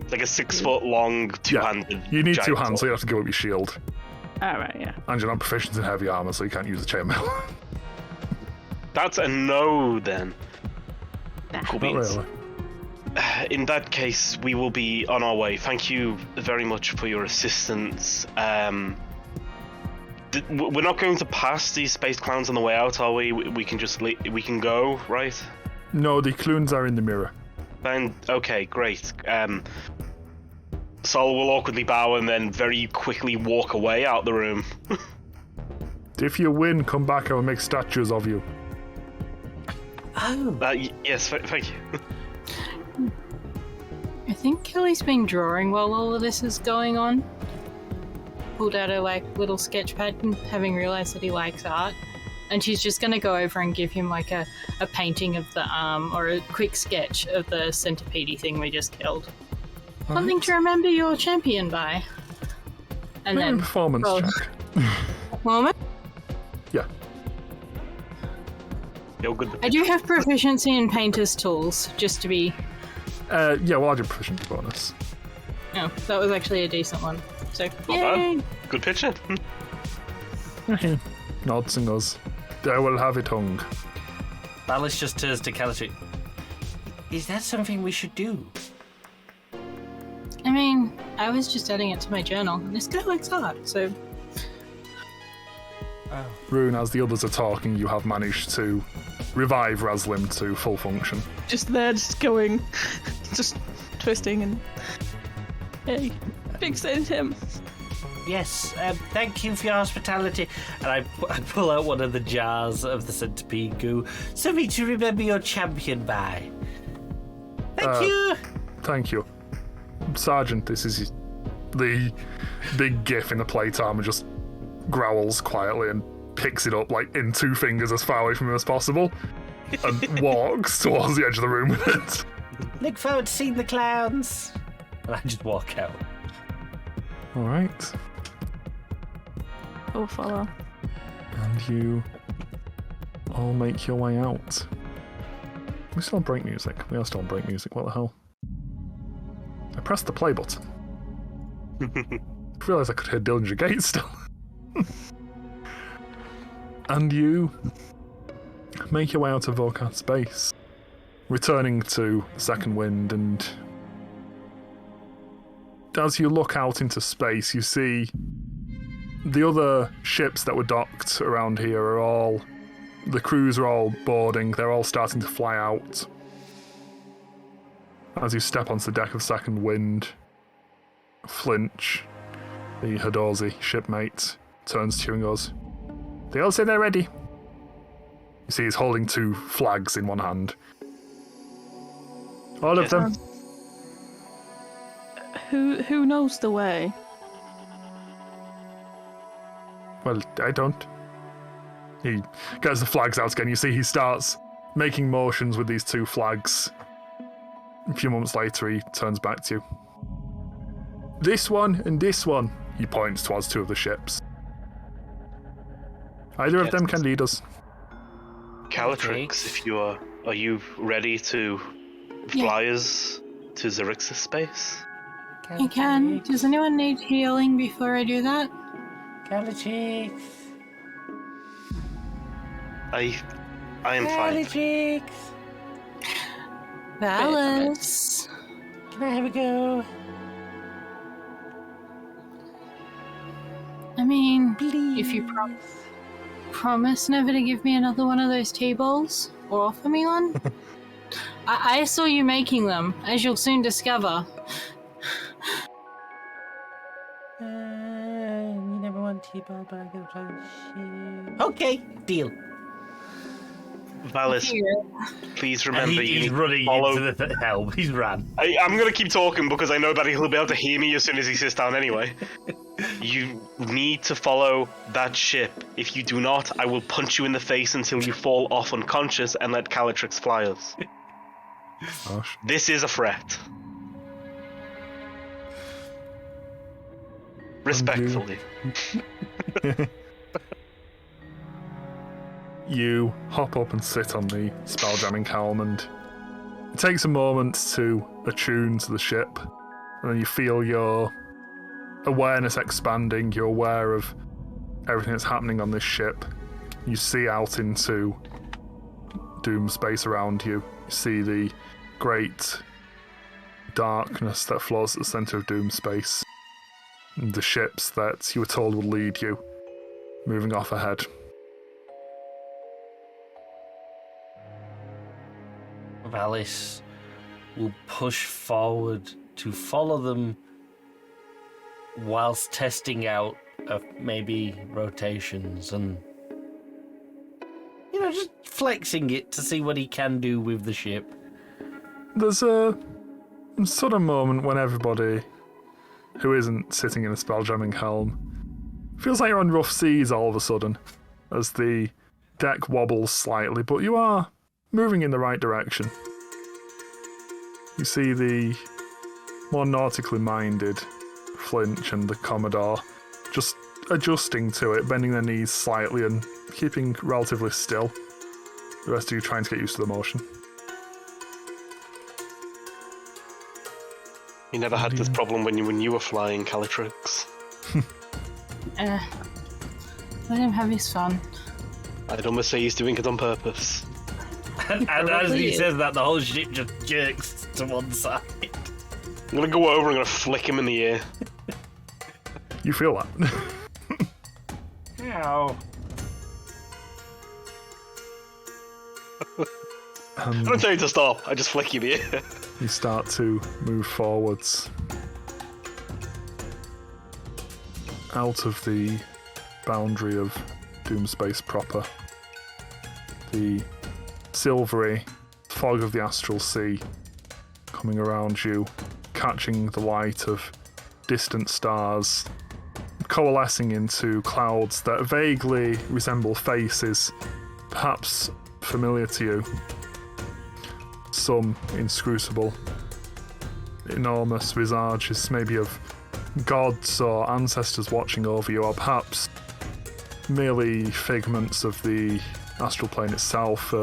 It's like a 6 foot long two-handed. You need giant 2 hands, so sword. you have to give up your shield. Alright, yeah. And you're not proficient in heavy armor, so you can't use the chainmail. That's a no then. Cool Not beans. really. In that case, we will be on our way. Thank you very much for your assistance. We're not going to pass these space clowns on the way out, are we? We can just we can go, right? No, the clunes are in the mirror. And okay, great. Sol will awkwardly bow and then very quickly walk away out the room. If you win, come back, I will make statues of you. Oh. Yes, thank you. I think Kelly's been drawing while all of this is going on. Pulled out her little sketch pad, and having realised that he likes art, and she's just gonna go over and give him like a painting of the arm or a quick sketch of the centipede thing we just killed. Something to remember your champion by. And Make a then performance roll. check. Moment. Yeah. You're good. I do have proficiency in painter's tools, just to be. Yeah, well, I'll do proficiency bonus. Oh, that was actually a decent one. So, bad. yay! Good picture. Nods and goes, I will have it hung. Ballas just turns to Calatree. Is that something we should do? I mean, I was just adding it to my journal, and this guy likes art, so. Oh. Rune, as the others are talking, you have managed to revive Raslim to full function. Just there, just going. Just twisting and fixate him. Yes, thank you for your hospitality. And I pull out one of the jars of the centipede goo. Something to remember your champion by. Thank you. Thank you. Sergeant, this is the big gif in the plate armor just growls quietly and picks it up like in 2 fingers as far away from him as possible and walks towards the edge of the room with it. Look forward to seeing the clowns. And I just walk out. Alright. I'll follow. And you all make your way out. We still on break music. We are still on break music. What the hell? I pressed the play button. I realised I could hear Dillinger Gate still. And you make your way out of Volkat's base, returning to the second wind, and as you look out into space, you see the other ships that were docked around here are all... The crews are all boarding, they're all starting to fly out. As you step onto the deck of Second Wind, Flinch, the Hadorzi shipmate, turns to you and goes, "They all say they're ready." You see he's holding 2 flags in one hand. All of them. Who knows the way? Well, I don't. He gets the flags out again. You see he starts making motions with these 2 flags. A few moments later, he turns back to you. This one and this one. He points towards 2 of the ships. Either of them can lead us. Calatrix, if you are you ready to fly us to Xaryxis space? I can. Does anyone need healing before I do that? Calatrix. I am fine. Calatrix. Valis. Can I have a go? I mean, Please. if you promise never to give me another one of those T-balls, or offer me one. I saw you making them, as you'll soon discover. You never want T-ball, but I'm gonna try to shoot. Okay, deal. Valis, please remember you he's need running to follow... into the helm. He's ran. I'm going to keep talking because I know that he'll be able to hear me as soon as he sits down anyway. You need to follow that ship. If you do not, I will punch you in the face until you fall off unconscious and let Calatrix fly us. Gosh. This is a threat. Respectfully. You hop up and sit on the spelljamming helm, and it takes a moment to attune to the ship, and then you feel your awareness expanding. You're aware of everything that's happening on this ship. You see out into doom space around you. You see the great darkness that flows at the centre of doom space, and the ships that you were told would lead you, moving off ahead. Valis will push forward to follow them whilst testing out maybe rotations and, just flexing it to see what he can do with the ship. There's a sudden moment when everybody who isn't sitting in a spelljamming helm feels like you're on rough seas all of a sudden as the deck wobbles slightly, but you are moving in the right direction. You see the more nautically minded Flinch and the Commodore just adjusting to it, bending their knees slightly and keeping relatively still. The rest of you trying to get used to the motion. You never had this problem when you were flying, Calatrix. Let him have his fun. I'd almost say he's doing it on purpose. And as he says that, the whole ship just jerks to one side. I'm gonna go over and I'm gonna flick him in the ear. You feel that? Ow. I don't tell you to stop. I just flick you the ear. You start to move forwards out of the boundary of Doomspace proper. The silvery fog of the astral sea coming around you, catching the light of distant stars, coalescing into clouds that vaguely resemble faces, perhaps familiar to you. Some inscrutable, enormous visages, maybe of gods or ancestors watching over you, or perhaps merely figments of the astral plane itself,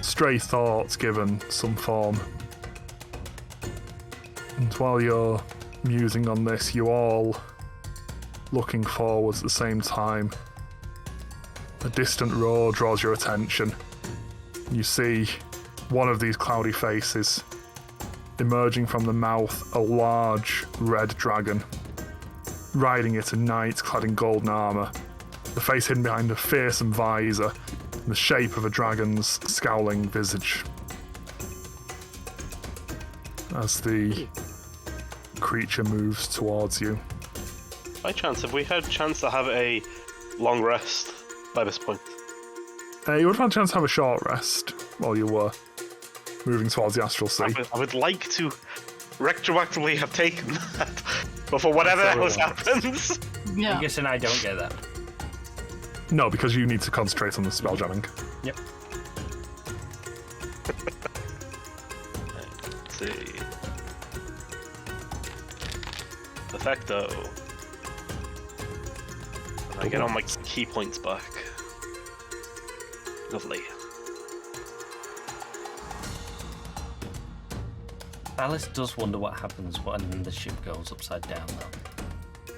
stray thoughts given some form. And while you're musing on this, you all looking forwards at the same time. A distant roar draws your attention. You see one of these cloudy faces emerging from the mouth, a large red dragon. Riding it a knight clad in golden armour, the face hidden behind a fearsome visor, in the shape of a dragon's scowling visage. As the creature moves towards you. By chance, have we had a chance to have a long rest by this point? You would have had a chance to have a short rest while you were moving towards the astral sea. I would like to retroactively have taken that before whatever else happens. Yeah. I'm guessing I don't get that. No, because you need to concentrate on the spell jamming. Yep. Let's see. Perfecto. And I get all my key points back. Lovely. Alice does wonder what happens when the ship goes upside down, though.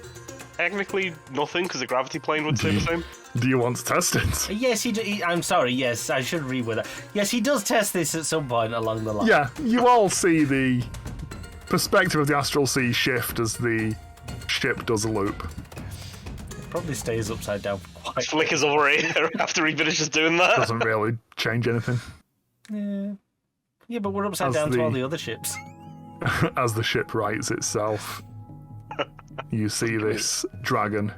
Technically nothing, because the gravity plane would say the same. Do you want to test it? Yes, I'm sorry, yes, I should read with that. Yes, he does test this at some point along the line. Yeah, you all see the perspective of the astral sea shift as the ship does a loop. Probably stays upside down for quite. Flickers over here after he finishes doing that. Doesn't really change anything. Yeah, but we're upside As down to the- all the other ships. As the ship rights itself, you see this dragon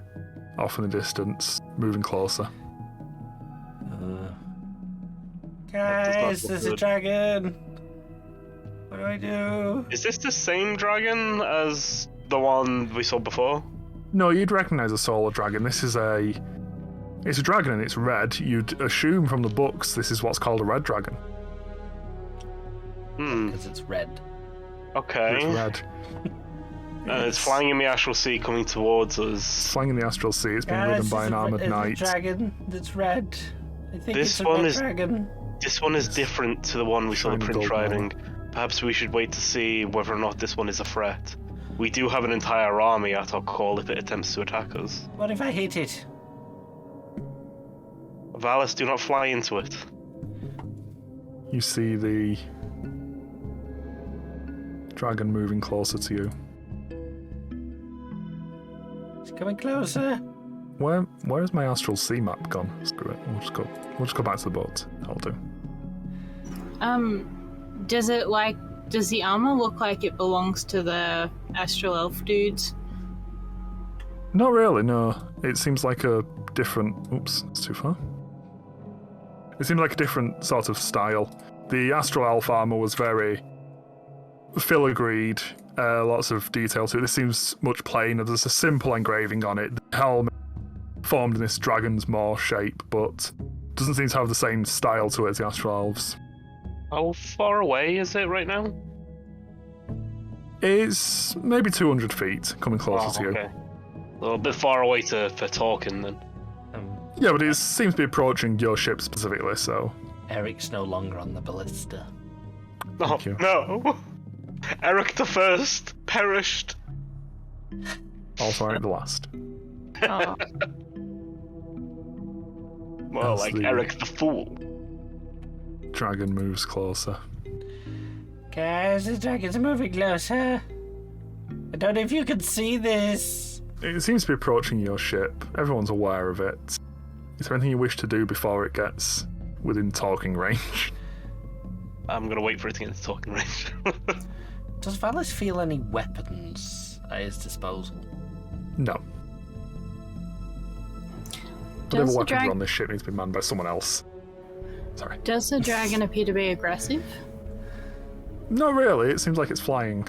off in the distance, moving closer. Guys, look there's a good. dragon. What do I do? Is this the same dragon as the one we saw before? No, you'd recognise a solar dragon. It's a dragon and it's red. You'd assume from the books this is what's called a red dragon. Because it's red. Okay. It's red. And it's flying in the astral sea coming towards us. Flying in the astral sea, it's being ridden by an armoured knight. It's a dragon that's red. I think This it's a one red is- dragon. This one is different to the one we saw the Shiny prince gold riding. Perhaps we should wait to see whether or not this one is a threat. We do have an entire army at our call if it attempts to attack us. What if I hit it? Valis, do not fly into it. You see the dragon moving closer to you. It's coming closer. Where has my astral sea map gone? Screw it. We'll just go back to the boat. That'll do. Does the armor look like it belongs to the astral elf dudes? Not really, no. It seems like a different... Oops, it's too far. It seems like a different sort of style. The astral elf armor was very filigreed, lots of detail to it. This seems much plainer. There's a simple engraving on it. The helmet formed in this dragon's maw shape, but doesn't seem to have the same style to it as the astral elves. How far away is it right now? It's maybe 200 feet, coming closer to you. Okay. A little bit far away for talking then. Yeah, but it seems to be approaching your ship specifically, so... Eric's no longer on the ballista. Oh, you. no! Eric the First perished. Also ain't the last. Oh, More As like the- Eric the Fool. Dragon moves closer. Guys, the dragon's moving closer. I don't know if you can see this. It seems to be approaching your ship. Everyone's aware of it. Is there anything you wish to do before it gets within talking range? I'm gonna wait for it to get into talking range. Does Valis feel any weapons at his disposal? No. Whatever Does the, weapons are on this ship needs to be manned by someone else. Sorry. does the dragon appear to be aggressive? Not really. It seems like it's flying.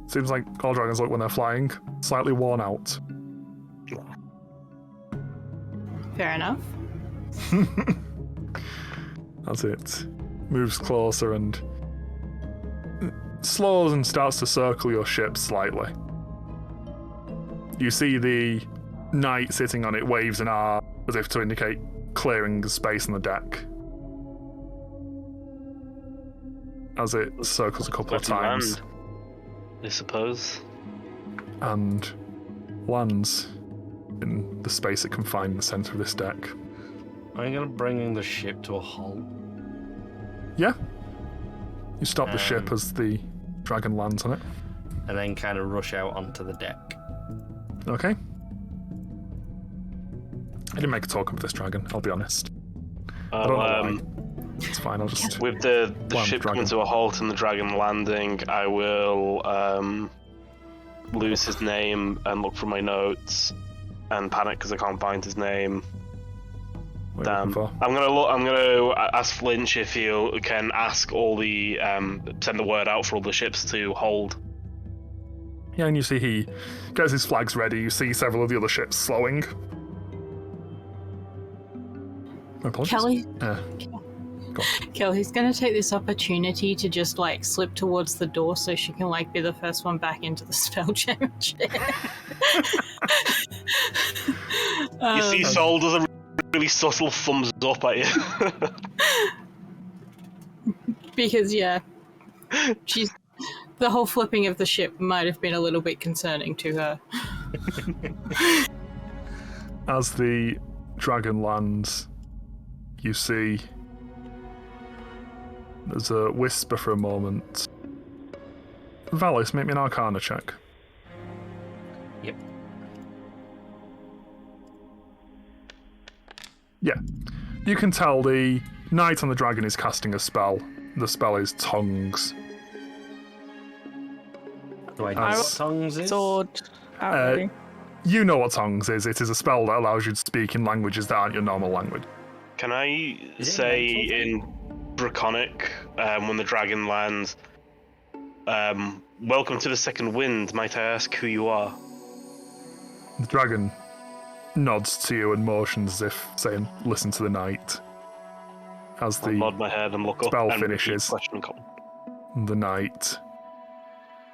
Seems like all dragons look when they're flying. Slightly worn out. Fair enough. That's it. Moves closer and slows and starts to circle your ship slightly. You see the knight sitting on it waves an arm as if to indicate clearing the space on the deck. As it circles a couple of times. Land, I suppose. And lands in the space it can find in the centre of this deck. I'm gonna bring the ship to a halt. Yeah. You stop the ship as the dragon lands on it. And then kind of rush out onto the deck. Okay. I didn't make a token for this dragon, I'll be honest. I don't know why. It's fine, I'll just... With the ship dragon. coming to a halt and the dragon landing, I will lose his name and look for my notes and panic because I can't find his name. What are you looking for? I'm gonna ask Flinch if he can ask all the send the word out for all the ships to hold. Yeah, and you see he gets his flags ready. You see several of the other ships slowing. My apologies. Kelly, Go on. Kelly's gonna take this opportunity to just like slip towards the door so she can like be the first one back into the Spelljammer chair. You see Sol does a really subtle thumbs up at you. Because yeah, she's the whole flipping of the ship might have been a little bit concerning to her. As the dragon lands, you see there's a whisper for a moment. Valis, make me an Arcana check. Yep. Yeah. You can tell the knight on the dragon is casting a spell. The spell is Tongues. Do I know what tongues is? Sword. Out You know what Tongues is. It is a spell that allows you to speak in languages that aren't your normal language. Can I Is it say mental? in Draconic, when the dragon lands, welcome to the second wind, might I ask who you are? The dragon nods to you and motions as if saying, listen to the knight. As I'll the nod my head and look up spell and repeat finishes. question. The knight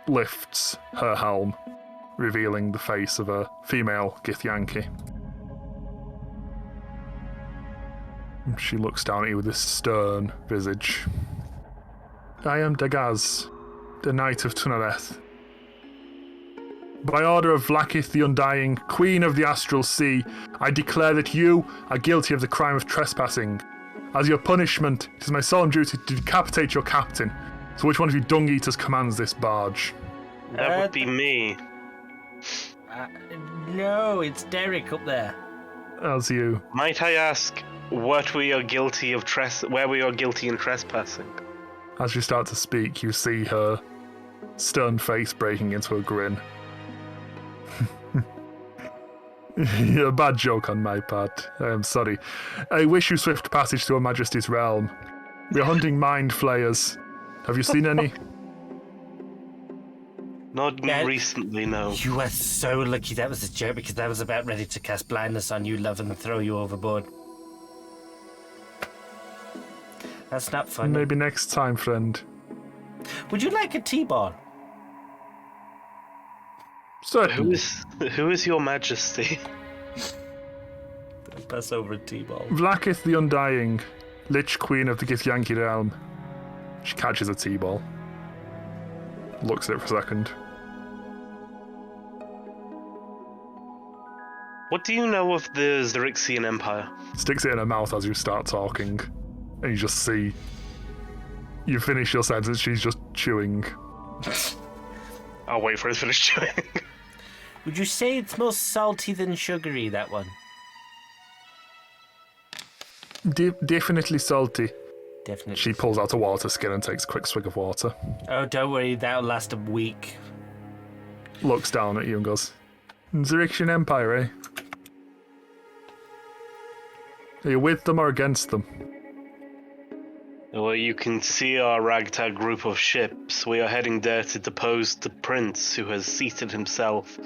lifts her helm, revealing the face of a female Githyanki. She looks down at you with this stern visage. I am Dagaz, the Knight of Tunareth. By order of Vlakith the Undying, Queen of the Astral Sea, I declare that you are guilty of the crime of trespassing. As your punishment, it is my solemn duty to decapitate your captain. So which one of you dung-eaters commands this barge? That would be me. No, it's Derek up there. As you... Might I ask what we are guilty of where we are guilty in trespassing? As you start to speak, you see her stern face breaking into a grin. A bad joke on my part. I am sorry. I wish you swift passage to Her Majesty's realm. We are hunting mind flayers. Have you seen any? Not Yeah. recently, no. You are so lucky that was a joke because I was about ready to cast blindness on you, love, and throw you overboard. That's not funny. Maybe next time, friend. Would you like a T-ball? Certainly. Who is your majesty? Pass over a T-ball. Vlakith the Undying, Lich Queen of the Githyanki realm. She catches a T-ball. Looks at it for a second. What do you know of the Xaryxian Empire? Sticks it in her mouth as you start talking. And you just see... You finish your sentence, she's just chewing. I'll wait for it to finish chewing. Would you say it's more salty than sugary, that one? Definitely salty. Definitely. She pulls out a water skin and takes a quick swig of water. Oh, don't worry, that'll last a week. Looks down at you and goes, Xaryxian Empire, eh? Are you with them or against them? Well, you can see our ragtag group of ships. We are heading there to depose the prince who has seated himself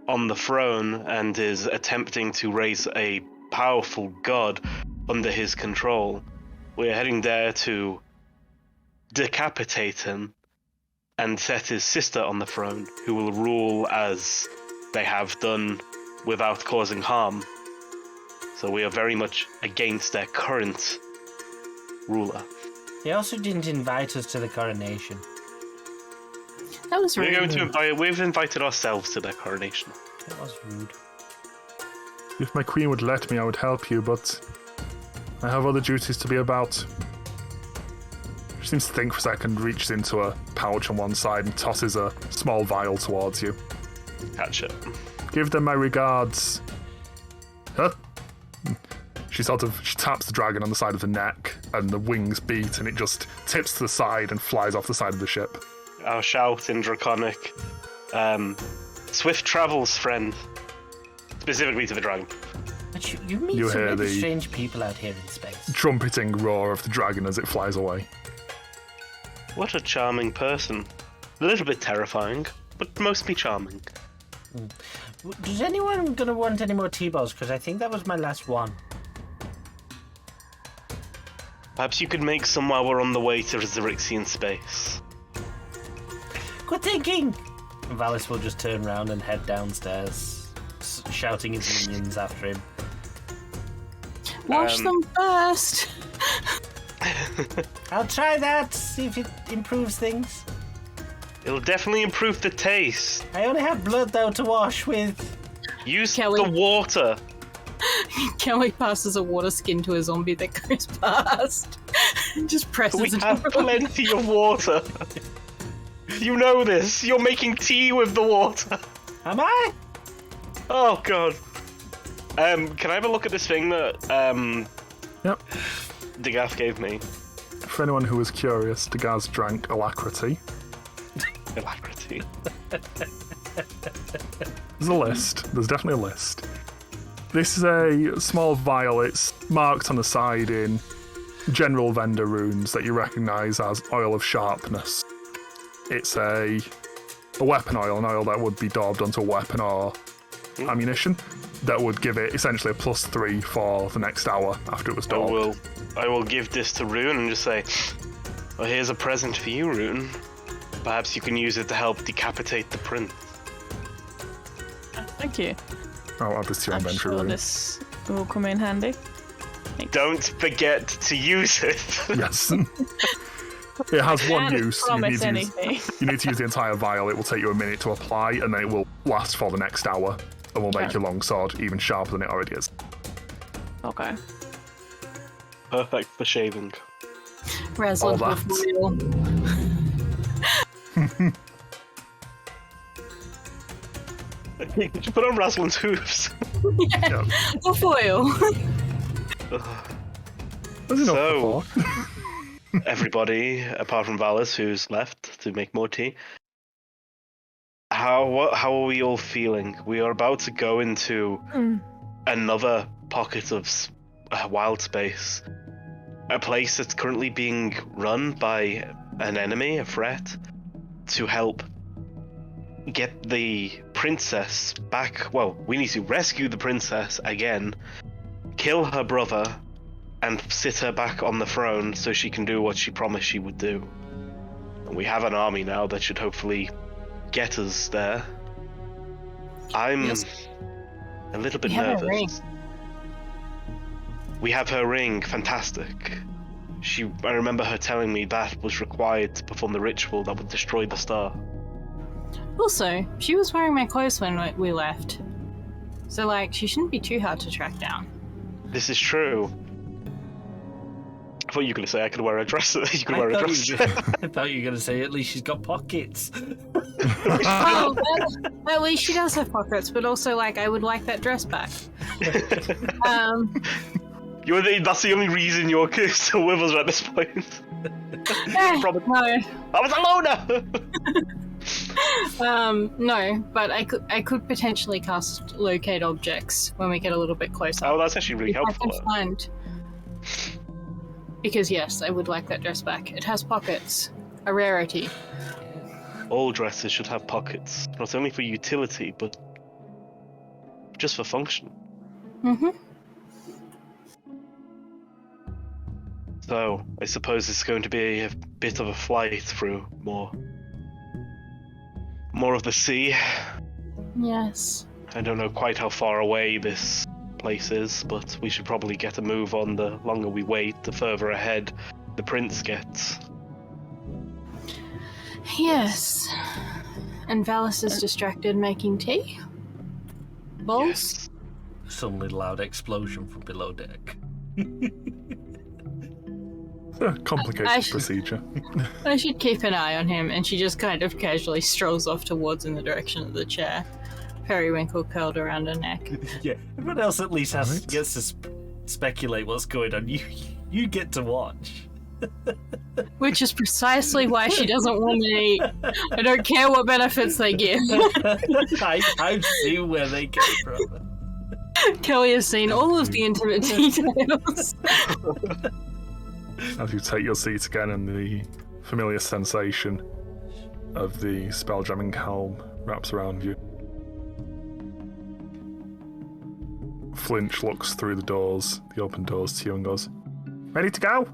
on the throne and is attempting to raise a powerful god under his control. We are heading there to decapitate him and set his sister on the throne, who will rule as they have done without causing harm. So we are very much against their current ruler. They also didn't invite us to the coronation. That was We're rude. going to invite. We've invited ourselves to their coronation. That was rude. If my queen would let me, I would help you, but I have other duties to be about. She seems to think for a second, reaches into a pouch on one side and tosses a small vial towards you. Catch it. Give them my regards. Huh? She taps the dragon on the side of the neck, and the wings beat, and it just tips to the side and flies off the side of the ship. I'll shout in Draconic, swift travels, friend. Specifically to the dragon. But you meet You some hear really the- strange people out here in space. Trumpeting roar of the dragon as it flies away. What a charming person. A little bit terrifying, but mostly charming. Does anyone gonna want any more T-balls? Because I think that was my last one. Perhaps you could make some while we're on the way to Xaryxian space. Good thinking! And Valis will just turn around and head downstairs, shouting his minions after him. Wash them first. I'll try that, see if it improves things. It'll definitely improve the taste. I only have blood though to wash with. Use Kelly. the water. Kelly passes a water skin to a zombie that goes past. Just presses We it have over. plenty of water. You know this. You're making tea with the water. Am I? Oh god. Can I have a look at this thing that Yep. Degath gave me? For anyone who was curious, Dagaz drank alacrity. Alacrity. There's a list. There's definitely a list. This is a small vial. It's marked on the side in general vendor runes that you recognise as oil of sharpness. It's a weapon oil, an oil that would be daubed onto a weapon or ammunition that would give it essentially a +3 for the next hour after it was daubed. I will give this to Rune and just say, well, here's a present for you, Rune. Perhaps you can use it to help decapitate the prince. Thank you. I'll add this to your I'm inventory. sure Rune. this will come in handy. Don't forget to use it. Yes. It has one Can't use. promise you anything. need to use the entire vial. It will take you a minute to apply, and then it will last for the next hour, and will make Okay. your longsword even sharper than it already is. Okay. Perfect for shaving. Raslin All with that. oil. Did you put on Raslin's hooves? Yeah. Or foil. There's enough So- before. Everybody, apart from Valis, who's left to make more tea. How are we all feeling? We are about to go into another pocket of wild space. A place that's currently being run by an enemy, a threat, to help get the princess back. Well, we need to rescue the princess again, kill her brother, and sit her back on the throne so she can do what she promised she would do. And we have an army now that should hopefully get us there. I'm Yes. a little bit We have her ring. nervous. We have her ring, fantastic. I remember her telling me that was required to perform the ritual that would destroy the star. Also, she was wearing my clothes when we left. So, like, she shouldn't be too hard to track down. This is true. I thought you were going to say I could wear a dress. You could wear a dress. I thought you were going to say at least she's got pockets. Oh, at least she does have pockets, but also, like, I would like that dress back. That's the only reason you're still with us at this point. Probably. No. I was a loner! No, but I could potentially cast locate objects when we get a little bit closer. Oh, that's actually really If helpful. I can find. Because yes, I would like that dress back. It has pockets, a rarity. All dresses should have pockets, not only for utility, but just for function. Mm-hmm. So, I suppose it's going to be a bit of a flight through more of the sea. Yes. I don't know quite how far away this place is, but we should probably get a move on. The longer we wait, the further ahead the prince gets. Yes. And Valis is distracted making tea? Bowls? Yes. Suddenly loud explosion from below deck. A complicated procedure. I should keep an eye on him, and she just kind of casually strolls off towards in the direction of the chair. Periwinkle curled around her neck. Yeah, everyone else at least gets to speculate what's going on. You get to watch. Which is precisely why she doesn't want to eat. I don't care what benefits they give. I've seen where they came from. Kelly has seen all of the intimate details. As you take your seat again and the familiar sensation of the spelljamming helm wraps around you. Flinch looks through the open doors to you and goes, "Ready to go?"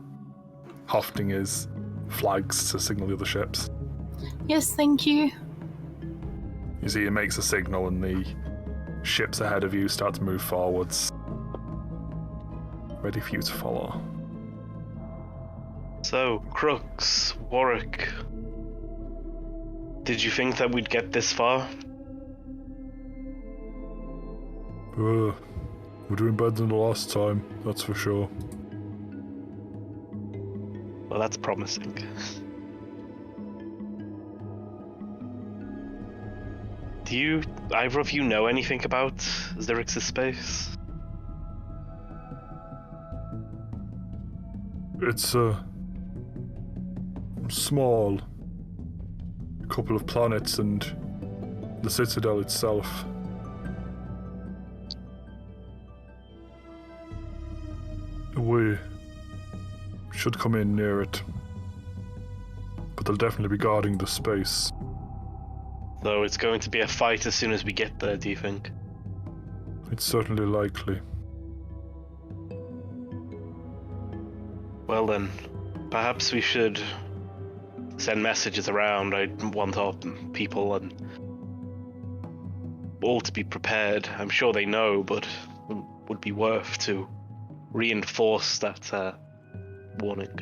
Hofting his flags to signal the other ships. Yes, thank you. You see, it makes a signal and the ships ahead of you start to move forwards, ready for you to follow. So, Crooks, Warwick, did you think that we'd get this far? We're doing better than the last time, that's for sure. Well, that's promising. Do either of you know anything about Xaryxis space? It's small. A couple of planets and the Citadel itself. We should come in near it. But they'll definitely be guarding the space. Though it's going to be a fight as soon as we get there, do you think? It's certainly likely. Well then, perhaps we should send messages around. I want our people and all to be prepared. I'm sure they know, but it would be worth to reinforce that warning.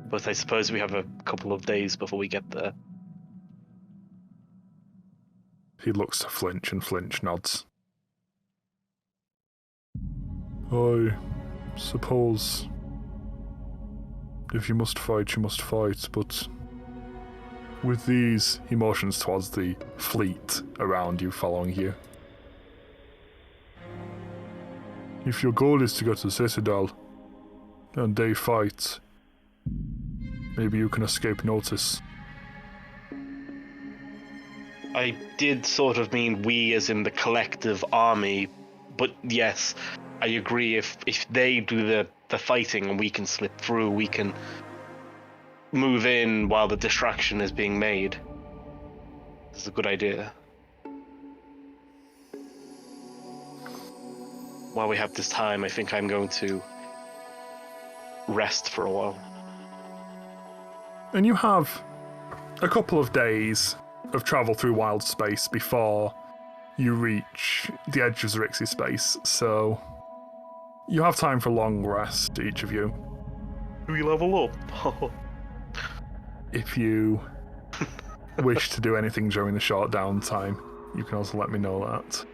But I suppose we have a couple of days before we get there. He looks to Flinch and Flinch nods. I suppose if you must fight, you must fight, but with these, he motions towards the fleet around you following you. If your goal is to get to the Citadel, and they fight, maybe you can escape notice. I did sort of mean we as in the collective army, but yes, I agree. If they do the fighting and we can slip through, we can move in while the distraction is being made. It's a good idea. While we have this time, I think I'm going to rest for a while. And you have a couple of days of travel through wild space before you reach the edge of Xaryxis space, so you have time for long rest, each of you. Do we level up? If you wish to do anything during the short downtime, you can also let me know that.